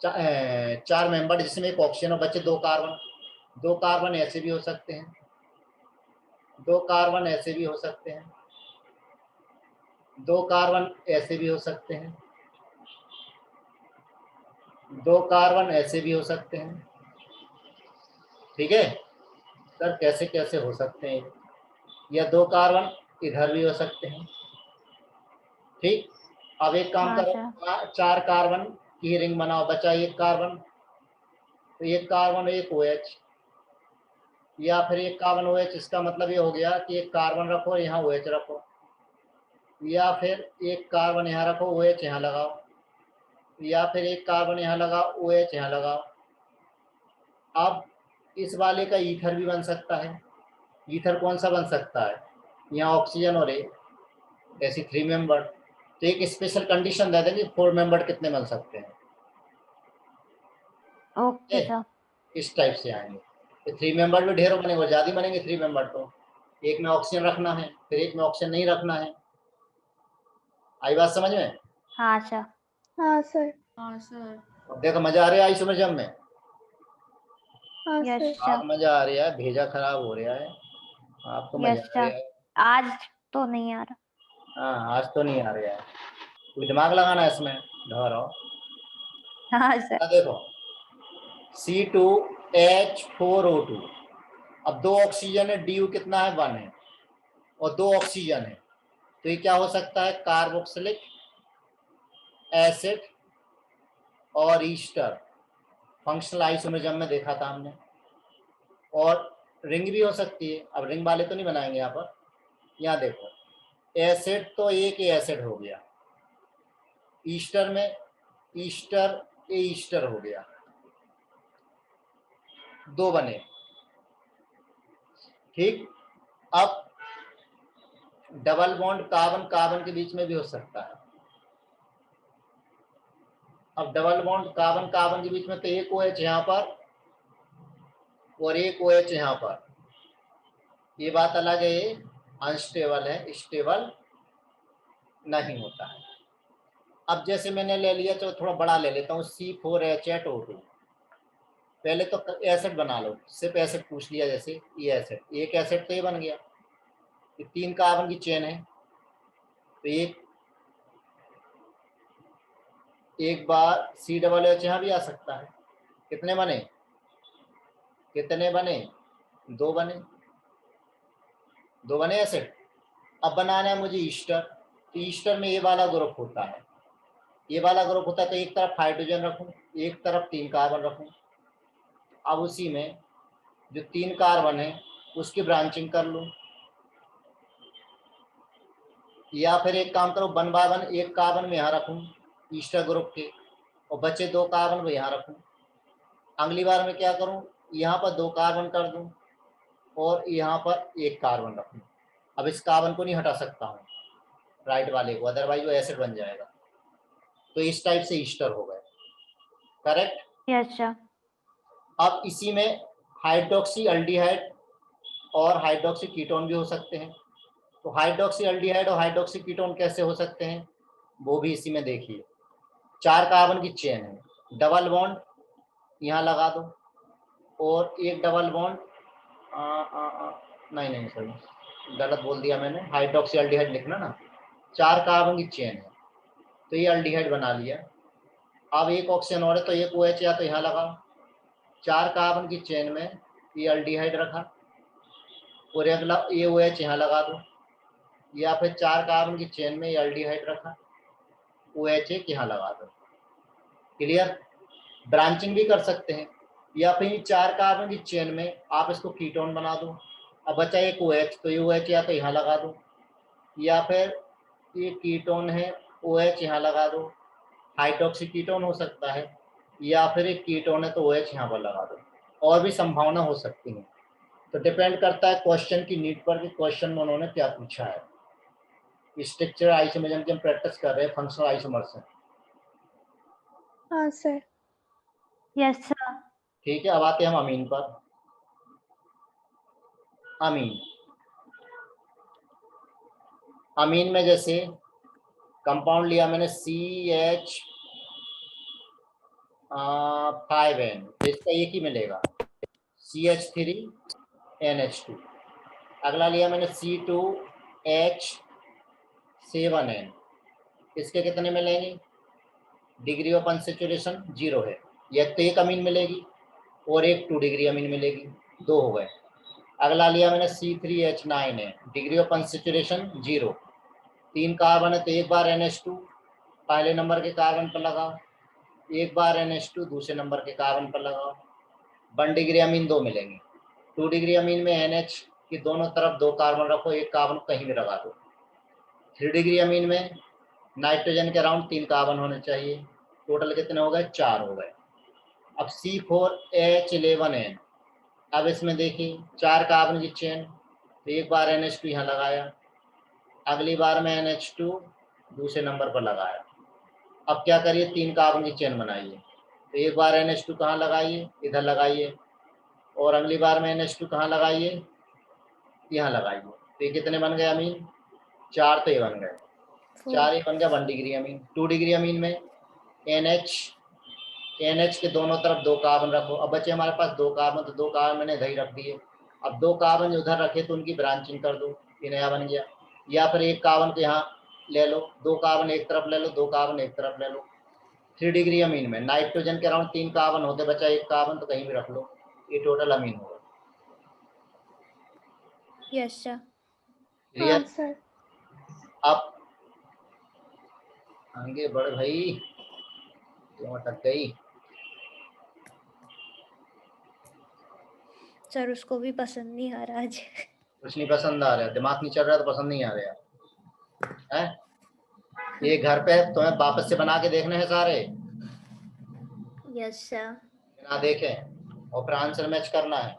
4 मेंबर जिसमें एक ऑक्सीजन हो, बचे 2 कार्बन, 2 कार्बन ऐसे भी हो सकते हैं, 2 कार्बन ऐसे भी हो सकते हैं, 2 कार्बन ऐसे भी हो सकते हैं, 2 कार्बन ऐसे भी हो सकते हैं, ठीक है सर, कैसे कैसे हो सकते हैं, या 2 कार्बन इधर भी हो सकते हैं, ठीक। अब एक काम हाँ करो, सर। 4 कार्बन की रिंग बनाओ, बचा एक कार्बन, तो एक कार्बन एक OH, या फिर एक कार्बन OH, इसका मतलब ये हो गया कि एक कार्बन रखो यहाँ OH रखो, या फिर एक कार्बन यहाँ रखो OH यहाँ लगाओ, या फिर एक कार्बन यहाँ लगाओ OH यहाँ लगाओ। अब इस वाले का ईथर भी बन सकता है, ईथर कौन सा बन सकता है, यहाँ ऑक्सीजन और एक, ऐसी 3 मेंबर, तो एक स्पेशल कंडीशन दे देंगे 4 मेंबर कितने बन सकते हैं, ओके सर। इस टाइप से आएंगे। तो 3 मेंबर भी ढेरों बनेंगे, ज़्यादा बनेंगे 3 मेंबर, तो एक में ऑक्सीजन रखना है, फिर एक में ऑक्सीजन नहीं रखना है। आई बात समझ में? हाँ सर। हाँ सर। हाँ सर। अब देखो मजा आ रहा है आइसोमेरिज्म में, हाँ यस सर। सर। आप मजा आ रहा है, भेजा खराब हो रहा है, आपको मजा यस आ रहा सर। है। आज तो नहीं आ रहा। हाँ आज तो नहीं आ रहा है, कोई दिमाग लगाना है इसमें, ढो हाँ सर। देखो C2H4O2, अब 2 ऑक्सीजन है, DU कितना है 1 है, और 2 ऑक्सीजन है, तो ये क्या हो सकता है, कार्बोक्सिलिक एसिड और ईस्टर, फंक्शनल आइसोमेरिज्म में देखा था हमने। और रिंग भी हो सकती है, अब रिंग वाले तो नहीं बनाएंगे यहाँ पर, यहाँ देखो एसिड तो एक ही एसिड हो गया, ईस्टर में ईस्टर ईस्टर हो गया, 2 बने, ठीक, अब डबल बॉन्ड कार्बन कार्बन के बीच में भी हो सकता है। अब डबल बॉन्ड कार्बन कार्बन के बीच में तो एक OH यहाँ पर और एक OH यहाँ पर, ये बात अलग है, ये अनस्टेबल है, स्टेबल नहीं होता है। अब जैसे मैंने ले लिया, तो थोड़ा बड़ा ले लेता हूँ, C4H8O2। पहले तो एसिड बना लो, सिर्फ एसिड पूछ लिया, जैसे ये एसिड, एक एसिड तो ये बन गया, ये 3 कार्बन की चेन है, तो एक बार COOH यहाँ भी आ सकता है। कितने बने, कितने बने, 2 बने, 2 बने एसिड। अब बनाना है मुझे ईस्टर, तो ईस्टर में ये वाला ग्रुप होता है, ये वाला ग्रुप होता है, तो एक तरफ हाइड्रोजन रखूं, एक तरफ 3 कार्बन रखूं। अब उसी में जो 3 कार्बन है उसकी ब्रांचिंग कर लूं, या फिर एक काम करो, 1 बाय 1 एक कार्बन में यहाँ रखूं ईस्टर ग्रुप के, और बचे 2 कार्बन में यहाँ रखूं। अगली बार मैं क्या करूं, यहाँ पर 2 कार्बन कर दूं और यहाँ पर 1 कार्बन रखूं। अब इस कार्बन को नहीं हटा सकता हूँ राइट वाले को, अदरवाइज वो एसिड बन जाएगा। तो इस टाइप से ईस्टर हो गए, करेक्ट। Yes sir. अब इसी में हाइड्रोक्सी अल्डिहाइड और हाइड्रोक्सी कीटोन भी हो सकते हैं। तो हाइड्रोक्सी अल्डिहाइड और हाइड्रोक्सी कीटोन कैसे हो सकते हैं, वो भी इसी में देखिए। 4 कार्बन की चेन है, डबल बॉन्ड यहाँ लगा दो और एक डबल बॉन्ड, नहीं सॉरी गलत बोल दिया मैंने, हाइड्रोक्सी अल्डिहाइड लिखना ना। 4 कार्बन की चेन है, तो ये अल्डिहाइड बना लिया। अब एक ऑक्सीजन और है, तो एक OH या तो यहाँ लगाओ। 4 कार्बन की चेन में ये अल्डिहाइड रखा और अगला ये OH यहाँ लगा दो, या फिर 4 कार्बन की चेन में ये अल्डिहाइड रखा, OH एक यहाँ लगा दो। क्लियर। ब्रांचिंग भी कर सकते हैं, या फिर 4 कार्बन की चेन में आप इसको कीटोन बना दो। अब बचा एक OH, तो ये OH या तो यहाँ लगा दो, या फिर ये कीटोन है OH यहाँ लगा दो। हाइड्रोक्सी कीटोन हो सकता है, या फिर एक कीटोन है तो OH यहाँ पर लगा दो। और भी संभावना हो सकती है, तो डिपेंड करता है क्वेश्चन की नीड पर कि क्वेश्चन में उन्होंने क्या पूछा है। स्ट्रक्चर आइसोमेरिज्म की हम प्रैक्टिस कर रहे हैं, फंक्शनल आइसोमर्स हैं। हाँ सर। Yes sir. ठीक है, अब आते हैं हम अमीन पर। अमीन, अमीन में जैसे कंपाउंड लिया मैंने CH5N, इसका एक ही मिलेगा CH3NH2। अगला लिया मैंने C2H7N, इसके कितने मिलेंगे, डिग्री ऑफ अनसैचुरेशन 0 है, यह तो एक अमीन मिलेगी और एक 2 डिग्री अमीन मिलेगी, 2 हो गए। अगला लिया मैंने C3H9 है, डिग्री ऑफ अनसैचुरेशन 0, 3 कार्बन है, तो एक बार NH2 पहले नंबर के कार्बन पर लगाओ, एक बार NH2 दूसरे नंबर के कार्बन पर लगाओ, 1 डिग्री अमीन 2 मिलेंगे। 2 डिग्री अमीन में NH की दोनों तरफ 2 कार्बन रखो, एक कार्बन कहीं भी लगा दो। 3 डिग्री अमीन में नाइट्रोजन के अराउंड 3 कार्बन होने चाहिए, टोटल कितने हो गए, 4 हो गए। अब C4H11N, अब इसमें देखिए 4 कार्बन की चेन, तो एक बार NH2 यहाँ लगाया, अगली बार में NH2 दूसरे नंबर पर लगाया। अब क्या करिए, 3 कार्बन की चेन बनाइए, तो एक बार NH2 कहाँ लगाइए, इधर लगाइए, और अगली बार में NH2 कहाँ लगाइए, यहाँ लगाइए। तो ये कितने बन गए अमीन, 4 तो ये बन गए, 4 ये बन गया 1 डिग्री अमीन। 2 डिग्री अमीन में NH के दोनों तरफ 2 कार्बन रखो। अब बचे हमारे पास 2 कार्बन, तो 2 कार्बन मैंने इधर ही रख दिए। अब 2 कार्बन उधर रखे तो उनकी ब्रांचिंग कर दो, ये नया बन गया। या फिर एक कार्बन को यहाँ ले लो, 2 कार्बन एक तरफ ले लो, 2 कार्बन एक तरफ ले लो। 3 डिग्री अमीन में नाइट्रोजन के अराउंड 3 कार्बन होते, बचा एक कार्बन, तो कहीं भी रख लो, ये टोटल अमीन होगा। Yes sir. हाँ क्लियर। सर। अब आगे बढ़ भाई, क्यों अटक गई। सर उसको भी पसंद नहीं आ रहा आज। कुछ नहीं पसंद आ रहा, दिमाग नहीं चल रहा तो पसंद नहीं आ रहा है। ये घर पे तुम्हें वापस से बना के देखने हैं सारे, यस सर। बिना देखे, और फिर आंसर मैच करना है।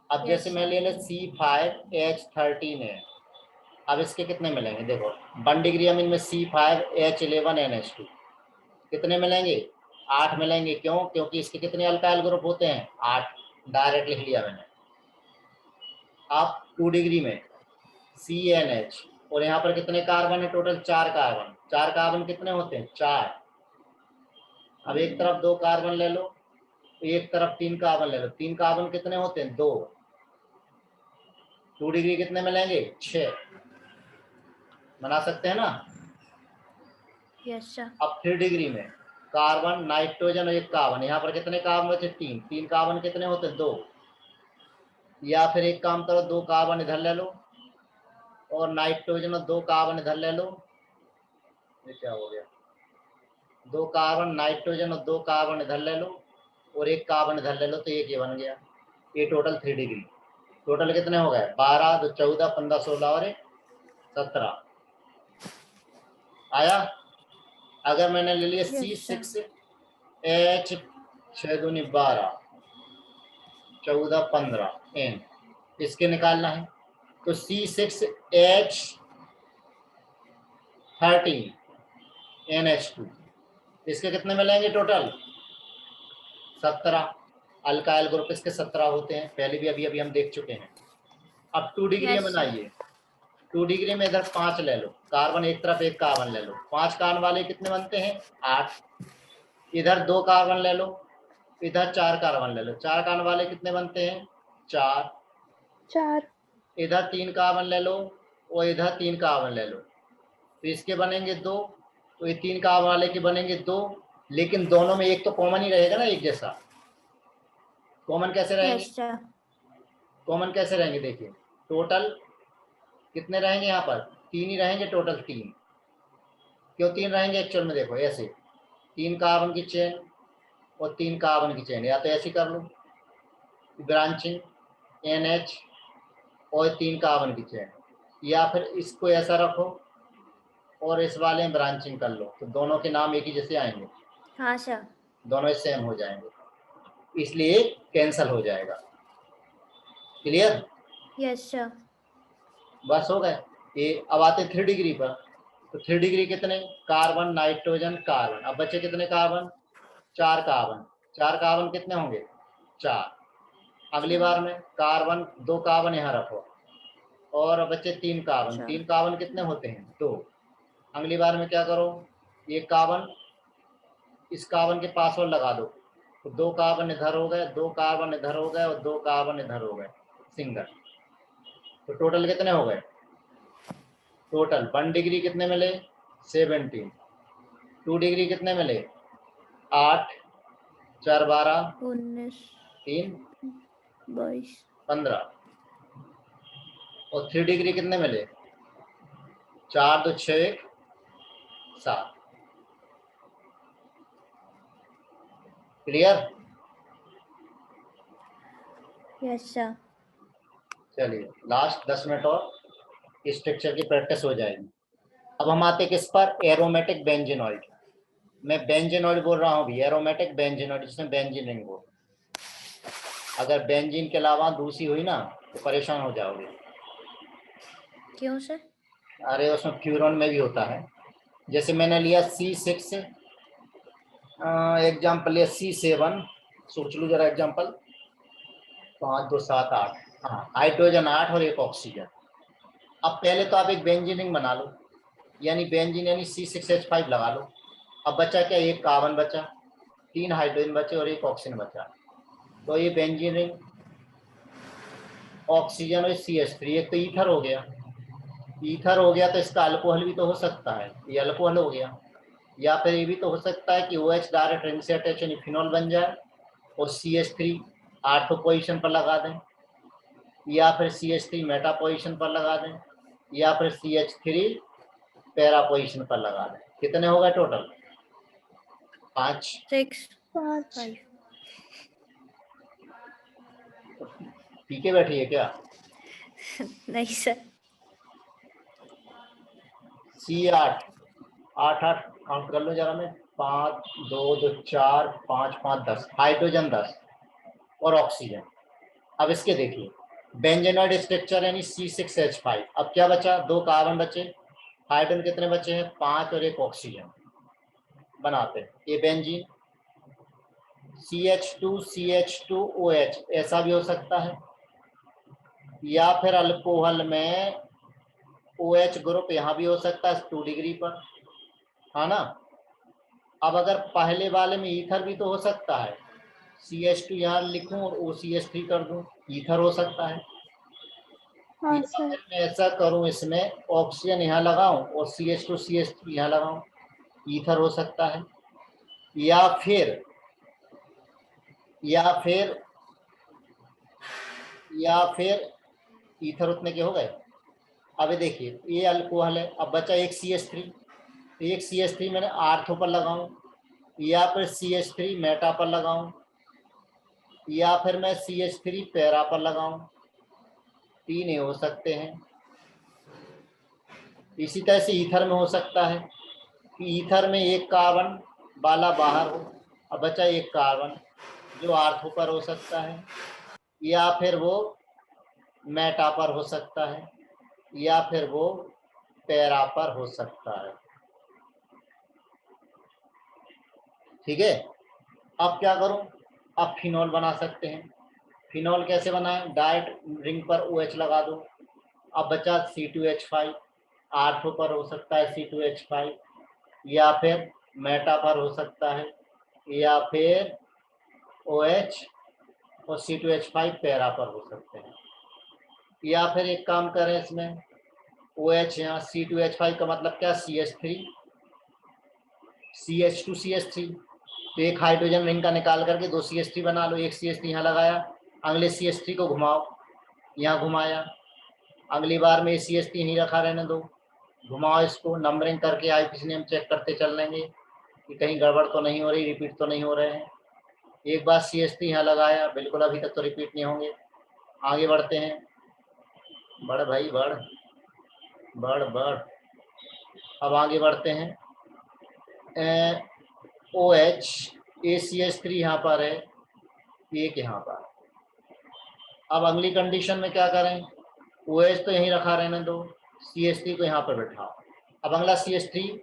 अब Yes, जैसे मैं sir. ले ले C5H13 है, अब इसके कितने मिलेंगे? देखो 1 डिग्री अमीन में C5H11NH2 कितने मिलेंगे? 8 मिलेंगे। क्यों? क्योंकि इसके कितने अल्काइल ग्रुप होते हैं? 8। डायरेक्ट लिख लिया मैंने। अब 2 डिग्री में CnH, और यहाँ पर कितने कार्बन है? Total 4 carbon. 4 कार्बन कितने होते हैं? 4। अब एक तरफ 2 कार्बन ले लो, एक तरफ 3 कार्बन ले लो। 3 कार्बन कितने होते हैं? 2। 2 डिग्री कितने मिलेंगे? 6। बना सकते हैं ना? Yes, sir. अब 3 डिग्री में कार्बन, नाइट्रोजन और एक कार्बन, यहाँ पर कितने कार्बन बचे? 3। 3 कार्बन कितने होते हैं? 2। या फिर एक काम करो, 2 कार्बन इधर ले लो और नाइट्रोजन और 2 कार्बन इधर ले लो। ये क्या हो गया? 2 कार्बन नाइट्रोजन और 2 कार्बन इधर ले लो और एक कार्बन इधर ले लो, तो एक ये बन गया। ये टोटल 3 डिग्री। टोटल कितने हो गए? 12, 2, 14, 15, 16 और 17 आया। अगर मैंने ले लिया Yes, sir. C6H 6 दूनी 12, 14, 15 N, इसके निकालना है। तो C6H13 NH2 इसके कितने मिलेंगे? टोटल 17। अल्काइल ग्रुप इसके 17 होते हैं, पहले भी अभी हम देख चुके हैं। अब 2 डिग्री Yes, में sir. बनाइए। 2 डिग्री में इधर 5 ले लो, कार्बन एक तरफ एक कार्बन ले लो। 5 कार्बन वाले कितने बनते हैं? 8। इधर 2 कार्बन ले लो, इधर 4 कार्बन ले लो। 4 कार्बन वाले कितने बनते हैं? 4। 4। इधर 3 कार्बन ले लो और इधर 3 कार्बन ले लो, तो इसके बनेंगे 2। तो ये 3 कार्बन वाले के बनेंगे 2, लेकिन दोनों में एक तो कॉमन ही रहेगा ना, एक जैसा। कॉमन कैसे रहेंगे? Yes, sir. कॉमन कैसे रहेंगे? देखिए टोटल कितने रहेंगे? यहाँ पर 3 ही रहेंगे। टोटल 3। क्यों 3 रहेंगे? एक्चुअल में देखो ऐसे, 3 कार्बन की चेन और 3 कार्बन की चेन, या तो ऐसी कर लो ब्रांचिंग NH और 3 कार्बन की चेन, या फिर इसको ऐसा रखो और इस वाले में ब्रांचिंग कर लो, तो दोनों के नाम एक ही जैसे आएंगे, हाँ sir. दोनों सेम हो जाएंगे, इसलिए कैंसल हो जाएगा। क्लियर? Yes, sir. बस हो गए ये। अब आते 3 डिग्री पर। तो 3 डिग्री कितने? Carbon, nitrogen, carbon. अब बचे कितने कार्बन? 4 कार्बन। 4 कार्बन कितने होंगे? 4। अगली बार में कार्बन, 2 कार्बन यहाँ रखो और बचे 3 कार्बन। 3 कार्बन कितने होते हैं? 2। अगली बार में क्या करो? ये कार्बन इस कार्बन के पास और लगा दो, तो 2 कार्बन इधर हो गए, 2 कार्बन इधर हो गए और 2 कार्बन इधर हो गए, सिंगल। तो टोटल कितने हो गए? टोटल 1 डिग्री कितने मिले? 17। 2 डिग्री कितने मिले? 8, 4, 12, 19, 3, 22. 15। और 3 डिग्री कितने मिले? 4, 2, 6, 7। क्लियर? Yes, sir. चलिए लास्ट 10 मिनट और स्ट्रक्चर की प्रैक्टिस हो जाएगी। अब हम आते किस पर? Aromatic benzenoid. मैं बेंजीनॉइड बोल रहा हूँ भी, एरोमेटिक बेंजीनॉइड, जिसमें बेंजीन रिंग हो। अगर बेंजीन के अलावा दूसरी हुई ना तो परेशान हो जाओगे। क्यों सर? अरे उसमें फ्यूरॉन में भी होता है। जैसे मैंने लिया C6, एग्जाम्पल लिया C7, सोच लो जरा एग्जाम्पल। 5, 2, 7, 8। हाँ, हाइड्रोजन 8 और एक ऑक्सीजन। अब पहले तो आप एक बेंजीन रिंग बना लो, यानी बेंजीन यानी C6H5 लगा लो। अब बचा क्या? एक कार्बन बचा, 3 हाइड्रोजन बचे और एक ऑक्सीजन बचा। तो ये बेंजीन रिंग, ऑक्सीजन और CH3, एक तो ईथर हो गया। ईथर हो गया तो इसका अल्कोहल भी तो हो सकता है, ये अल्कोहल हो गया। या फिर ये भी तो हो सकता है कि OH डायरेक्ट रिंग से अटैच यानी फिनॉल बन जाए और CH3 8 पोजीशन पर लगा दें, या फिर CH3 मेटा पोजीशन पर लगा दें, या फिर CH3 पैरा पोजीशन पर लगा दें। कितने हो गए टोटल? 5। 6, 5। 5. पी के बैठी है क्या? नहीं सर. C8, 8, 8 काउंट कर लो जरा। मैं 5, 2, 2, 4, 5, 5, 10 हाइड्रोजन, 10 और ऑक्सीजन। अब इसके देखिए बेंजेनॉइड स्ट्रक्चर यानी C6H5। अब क्या बचा, 2 कार्बन बचे, हाइड्रोजन कितने बचे हैं, 5 और 1 ऑक्सीजन बनाते हैं। ये बेंजीन CH2CH2OH ऐसा भी हो सकता है, या फिर अल्कोहल में OH ग्रुप यहाँ भी हो सकता है 2 डिग्री पर, है ना। अब अगर पहले वाले में ईथर भी तो हो सकता है, CH2 यहाँ लिखूं और OCH3 कर दूं, ईथर हो सकता है। हाँ या सर। फिर मैं ऐसा करूं, इसमें ऑक्सीजन यहाँ लगाऊं और CH2 CH3 यहाँ लगाऊं, ईथर हो सकता है। या फिर या फिर या फिर ईथर उतने के हो गए। अब ये देखिए ये अल्कोहल है, अब बचा एक CH3, एक CH3 मैंने आर्थो पर लगाऊं, या फिर CH3 मेटा पर लगाऊं, या फिर मैं CH3 पैरा पर लगाऊं, 3 हो सकते हैं। इसी तरह से ईथर में हो सकता है कि ईथर में एक कार्बन वाला बाहर हो, अब बचा एक कार्बन जो आर्थो पर हो सकता है, या फिर वो मेटा पर हो सकता है, या फिर वो पैरा पर हो सकता है। ठीक है, अब क्या करूं, अब फिनॉल बना सकते हैं। फिनॉल कैसे बनाएं, डायरेक्ट रिंग पर OH लगा दो। अब बचा C2H5, आर्थो पर हो सकता है C2H5, या फिर मेटा पर हो सकता है, या फिर OH और C2H5 पैरा पर हो सकते हैं। या फिर एक काम करें, इसमें OH यहाँ C2H5 का मतलब क्या, CH3 CH2 CH3, तो एक हाइड्रोजन रिंग का निकाल करके 2 CH3 बना लो। एक CH3 यहाँ लगाया, अगले CH3 को घुमाओ, यहाँ घुमाया, अगली बार में CH3 यहीं रखा रहने दो, घुमाओ इसको, नंबरिंग करके आईपीसी नेम चेक करते चल लेंगे कि कहीं गड़बड़ तो नहीं हो रही, रिपीट तो नहीं हो रहे हैं। एक बार CH3 यहाँ लगाया, बिल्कुल अभी तक तो रिपीट नहीं होंगे। आगे बढ़ते हैं, बढ़ भाई बढ़ बढ़ बढ़। अब आगे बढ़ते हैं, OH ACH3 यहाँ पर है, एक यहाँ पर। अब अगली कंडीशन में क्या करें, OH तो यहीं रखा रहने दो, CH3 को यहाँ पर बैठाओ। अब अगला CH3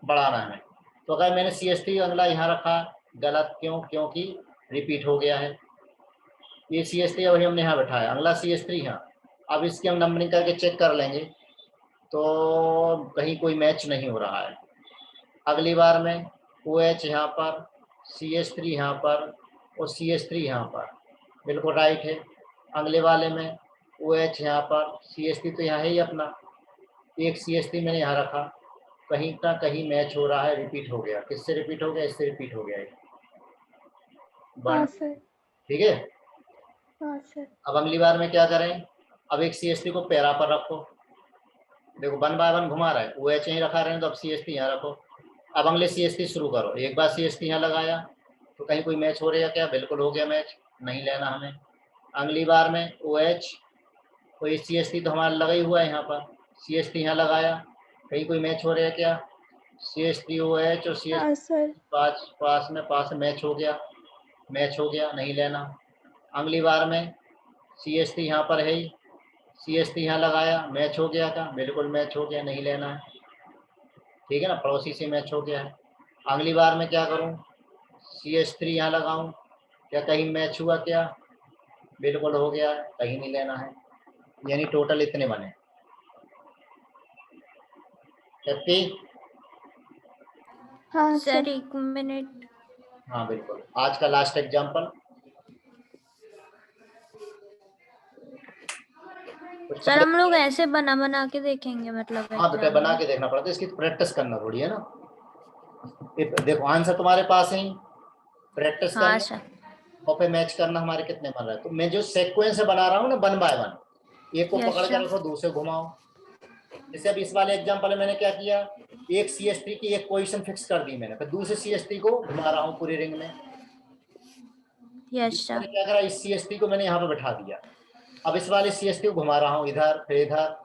बढ़ाना है, तो अगर मैंने CH3 अगला यहाँ रखा, गलत क्यों, क्योंकि रिपीट हो गया है। ये CH3 अभी हमने यहाँ बैठाया, अगला CH3 यहाँ। अब इसकी हम नंबरिंग करके चेक कर लेंगे, तो कहीं कोई मैच नहीं हो रहा है। अगली बार में OH यहाँ पर, CH3 यहाँ पर और CH3 यहाँ पर, बिल्कुल राइट है। अगले वाले में OH यहाँ पर, CH3 तो यहाँ है ही अपना, एक CH3 मैंने यहाँ रखा, कहीं ना कहीं मैच हो रहा है, रिपीट हो गया। किससे रिपीट हो गया, इससे रिपीट हो गया है। हाँ सर। ठीक है। हाँ सर। अब अगली बार में क्या करें, अब एक CH3 को पैरा पर रखो, देखो 1 बाय 1 घुमा रहा है, OH यहीं रखा रहे, तो अब CH3 यहाँ रखो। अब अगले CH3 शुरू करो, एक बार CH3 यहाँ लगाया, तो कहीं कोई मैच हो रहा है क्या, बिल्कुल हो गया मैच, नहीं लेना हमें। अगली बार में OH कोई CH3 तो हमारा लगा ही हुआ है यहाँ पर, CH3 यहाँ लगाया, कहीं कोई मैच हो रहा है क्या, CH3 OH और CH हाँ सर। पास में मैच हो गया, नहीं लेना। अगली बार में CH3 यहाँ पर है ही, CH3 यहाँ लगाया, मैच हो गया क्या, बिल्कुल मैच हो गया, नहीं लेना है। ठीक है ना, पड़ोसी से मैच हो गया है। अगली बार में क्या करूं, CH3 यहाँ लगाऊं, क्या कहीं मैच हुआ क्या, बिल्कुल हो गया, कहीं नहीं लेना है। यानी टोटल इतने बने। हैप्पी? हाँ सर सर। 1 मिनट। हाँ बिल्कुल, आज का लास्ट एग्जाम्पल। सर हम लोग ऐसे बना बना के देखेंगे, मतलब हाँ बेटा, एग्जाम बना में। के देखना पड़ता है, इसकी प्रैक्टिस करना थोड़ी है ना। देखो आंसर तुम्हारे पास है, प्रैक्टिस हाँ करनी सर। और फिर मैच करना हमारे कितने बन रहा है। तो मैं जो सीक्वेंस बना रहा हूँ ना 1 बाय 1, एक को यस पकड़ कर सर। रखो, दूसरे घुमाओ। जैसे अब इस वाले एग्जाम्पल में मैंने क्या किया, एक CH3 की एक पोजीशन फिक्स कर दी मैंने, फिर दूसरे CH3 को घुमा रहा हूँ पूरी रिंग में। Yes sir. मैंने क्या करा, इस CH3 को मैंने यहाँ पे बैठा दिया, अब इस वाले CH3 को घुमा रहा हूँ इधर फिर इधर।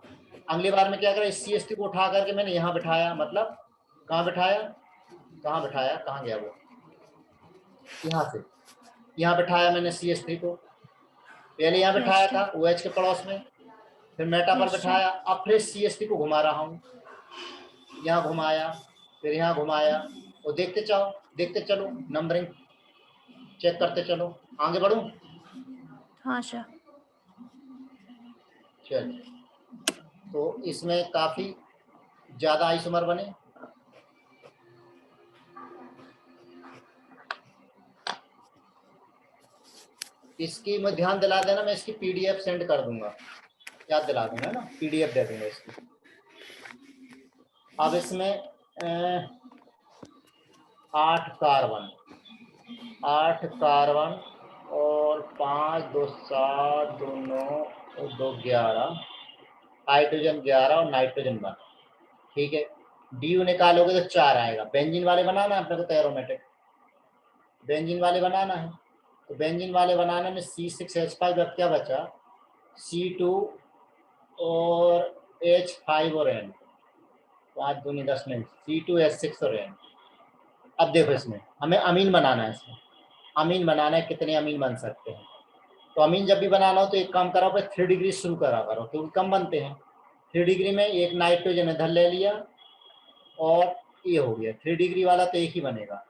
अगली बार में क्या करा, इस CH3 को उठा करके मैंने यहाँ बैठाया, मतलब कहाँ बैठाया, कहाँ गया वो, यहाँ से यहाँ बैठाया मैंने CH3 को। पहले यहाँ बिठाया Yes, था OH के पड़ोस में, फिर मेटा पर Yes, sir. बिठाया, अब फिर CH3 को घुमा रहा हूँ, यहाँ घुमाया, फिर यहाँ घुमाया, और देखते चलो, नंबरिंग चेक करते चलो। आगे बढ़ूं? हाँ सर। चलिए, तो इसमें काफी ज्यादा आइसोमर बने। इसकी मैं ध्यान दिला देना, मैं इसकी PDF सेंड कर दूंगा, याद दिला दूंगा ना, PDF दे दूंगा इसकी। अब इसमें 8 कार्बन और 5 2 7 2 9 और 2 11, हाइड्रोजन 11 और नाइट्रोजन 1। ठीक है, DU निकालोगे तो 4 आएगा। बेंजीन वाले बनाना है अपने को, तो एरोमेटिक बेंजीन वाले बनाना है। तो बेंजीन वाले बनाने में C6H5 अब क्या बचा, C2 और H5 और N, 5 दूनी 10 में C2H6 और N। अब देखो, इसमें हमें अमीन बनाना है, इसमें अमीन बनाना है, कितने अमीन बन सकते हैं। तो अमीन जब भी बनाना हो तो एक काम करो, 3 डिग्री शुरू करा करो, क्योंकि कम बनते हैं। 3 डिग्री में एक नाइट्रोजन इधर ले लिया और ये हो गया 3 डिग्री वाला, तो एक ही बनेगा,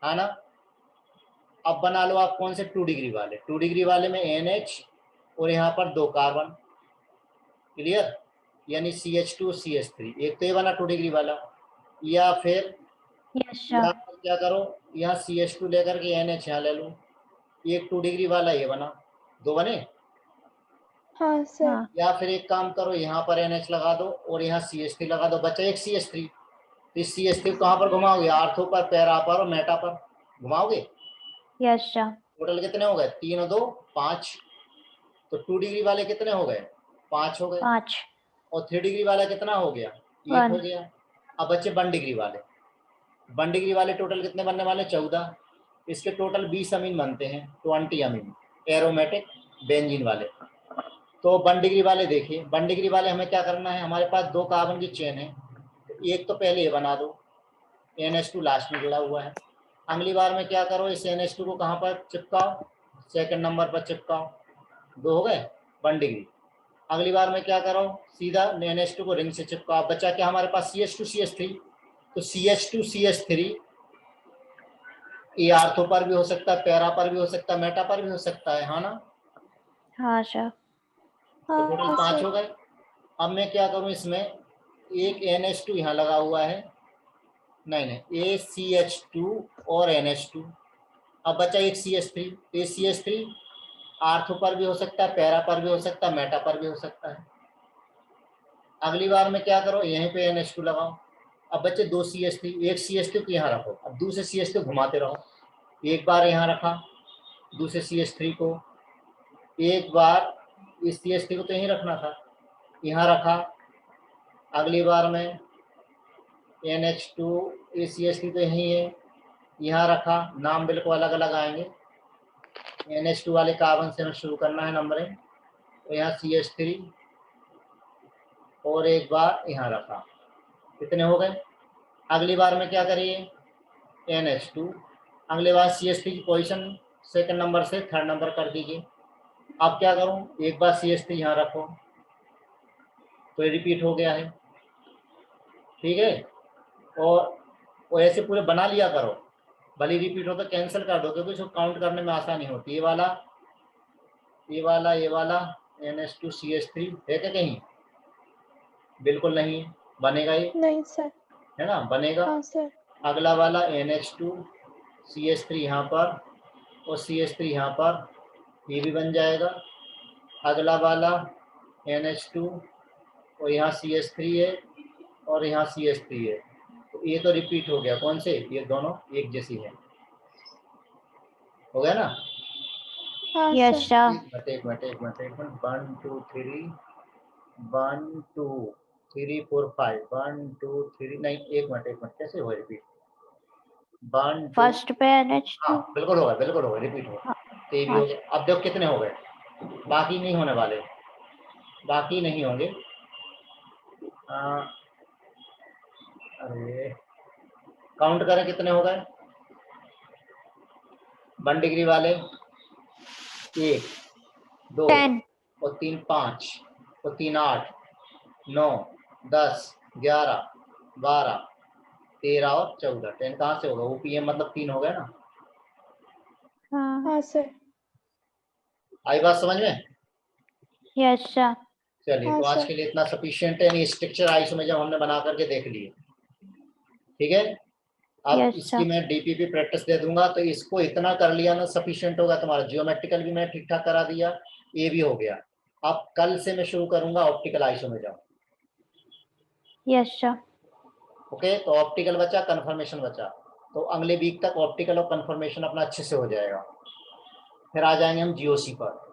है ना। अब बना लो आप कौन से, 2 डिग्री वाले। 2 डिग्री वाले में NH और यहाँ पर 2 कार्बन, क्लियर, यानी CH2 CH3, एक तो ये बना 2 डिग्री वाला। या फिर Yes, यहाँ sir. पर क्या करो, यहाँ CH2 लेकर के NH यहाँ ले लो, एक 2 डिग्री वाला ये बना, 2 बने। हाँ सर। हाँ. या फिर एक काम करो, यहाँ पर NH लगा दो और यहाँ CH3 लगा दो, बचा एक CH3। तो इस CH3 को कहाँ पर घुमाओगे, आर्थो पर, पैरा पर और मेटा पर घुमाओगे। Yes, sir. टोटल कितने हो गए, 3 और 2 5। तो 2 डिग्री वाले कितने हो गए, 5 हो गए। 5. और 3 डिग्री वाला कितना हो गया, 1 हो 1. गया। अब बच्चे 1 डिग्री वाले, 1 डिग्री वाले टोटल कितने बनने वाले, 14। इसके टोटल 20 अमीन बनते हैं, 20 अमीन एरोमेटिक बेंजीन वाले। तो 1 डिग्री वाले देखिए, 1 डिग्री वाले हमें क्या करना है, हमारे पास 2 कार्बन की चेन है, एक तो पहले ये बना दो, NH2 लास्ट में जुड़ा हुआ है। अगली बार में क्या करो, इस NH2 को कहाँ पर चिपकाओ, सेकंड नंबर पर चिपकाओ, 2 हो गए 1 डिग्री। अगली बार में क्या करो, सीधा NH2 को रिंग से चिपकाओ। बचा क्या हमारे पास, CH2 CH3। तो CH2 CH3 ये आर्थो पर भी हो सकता है, पैरा पर भी हो सकता है, मेटा पर भी हो सकता है ना। हाँ सर. तो टोटल हाँ 5 सर। हो गए। अब मैं क्या करूं, इसमें एक NH2 यहाँ लगा हुआ है, नहीं ACH2 और NH2। अब बचा एक CH3। ये CH3 आर्थो पर भी हो सकता है, पैरा पर भी हो सकता है, मेटा पर भी हो सकता है। अगली बार में क्या करो, यहीं पे NH2 लगाओ। अब बच्चे 2 CH3, एक CH3 को यहाँ रखो, अब दूसरे CH3 को घुमाते रहो। एक बार यहाँ रखा दूसरे CH3 को, एक बार इस CH3 को तो यहीं रखना था, यहाँ रखा। अगली बार में NH2 ये CH3 तो यहीं है, यहाँ रखा। नाम बिल्कुल अलग अलग आएंगे, NH2 वाले कार्बन से हमें शुरू करना है नंबरिंग। तो यहाँ CH3 और एक बार यहाँ रखा, कितने हो गए। अगली बार में क्या करिए, NH2, अगले बार CH3 की पोजीशन सेकंड नंबर से थर्ड नंबर कर दीजिए। अब क्या करूं, एक बार CH3 यहाँ रखो, तो ये रिपीट हो गया है, ठीक है। और ऐसे पूरे बना लिया करो, भले रिपीट हो तो कैंसिल कर दो, क्योंकि इसको काउंट करने में आसानी होती है। ये वाला NH2 CH3 है क्या कहीं, बिल्कुल नहीं है, बनेगा ये, नहीं सर। है ना, बनेगा। हाँ सर। अगला वाला NH2 CH3 यहाँ पर और CH3 यहाँ पर, ये भी बन जाएगा। अगला वाला NH2 और यहाँ CH3 है और यहाँ CH3 है, तो ये तो रिपीट हो गया। कौन से, ये दोनों एक जैसी है, हो गया ना। हाँ Yes, सर। sir. एक मिनट 1 2 3 1 2 3 4 5 1 2 3, नहीं एक मिनट कैसे हो रिपीट, 1 2, First पे NH2. हाँ बिल्कुल होगा रिपीट होगा। तो ये भी हाँ. हो गया। अब देखो कितने हो गए, बाकी नहीं होने वाले, बाकी नहीं होंगे। अरे काउंट करें कितने हो गए, 1 डिग्री वाले 1, 2 10 और 3 5 और 3 8 9 10 11 12 13 और 14 10 कहाँ से होगा? OPM मतलब 3 हो गया ना। हाँ हाँ सर। आई बात समझ में? यस सर चलिए हाँ तो आज सर। के लिए इतना सफिशिएंट है। स्ट्रक्चर आइसोमेरिज्म हमने बना करके देख लिए, ठीक है। अब Yes, इसकी sir. मैं डीपीपी प्रैक्टिस दे दूंगा, तो इसको इतना कर लिया ना सफिशिएंट होगा तुम्हारा। जियोमेट्रिकल भी मैं ठीक ठाक करा दिया, ये भी हो गया। अब कल से मैं शुरू करूंगा optical isomerism. Yes, sir. Okay, तो ऑप्टिकल बचा, कन्फर्मेशन बचा। तो अगले वीक तक ऑप्टिकल और कन्फर्मेशन अपना अच्छे से हो जाएगा। फिर आ जाएंगे हम जीओसी पर।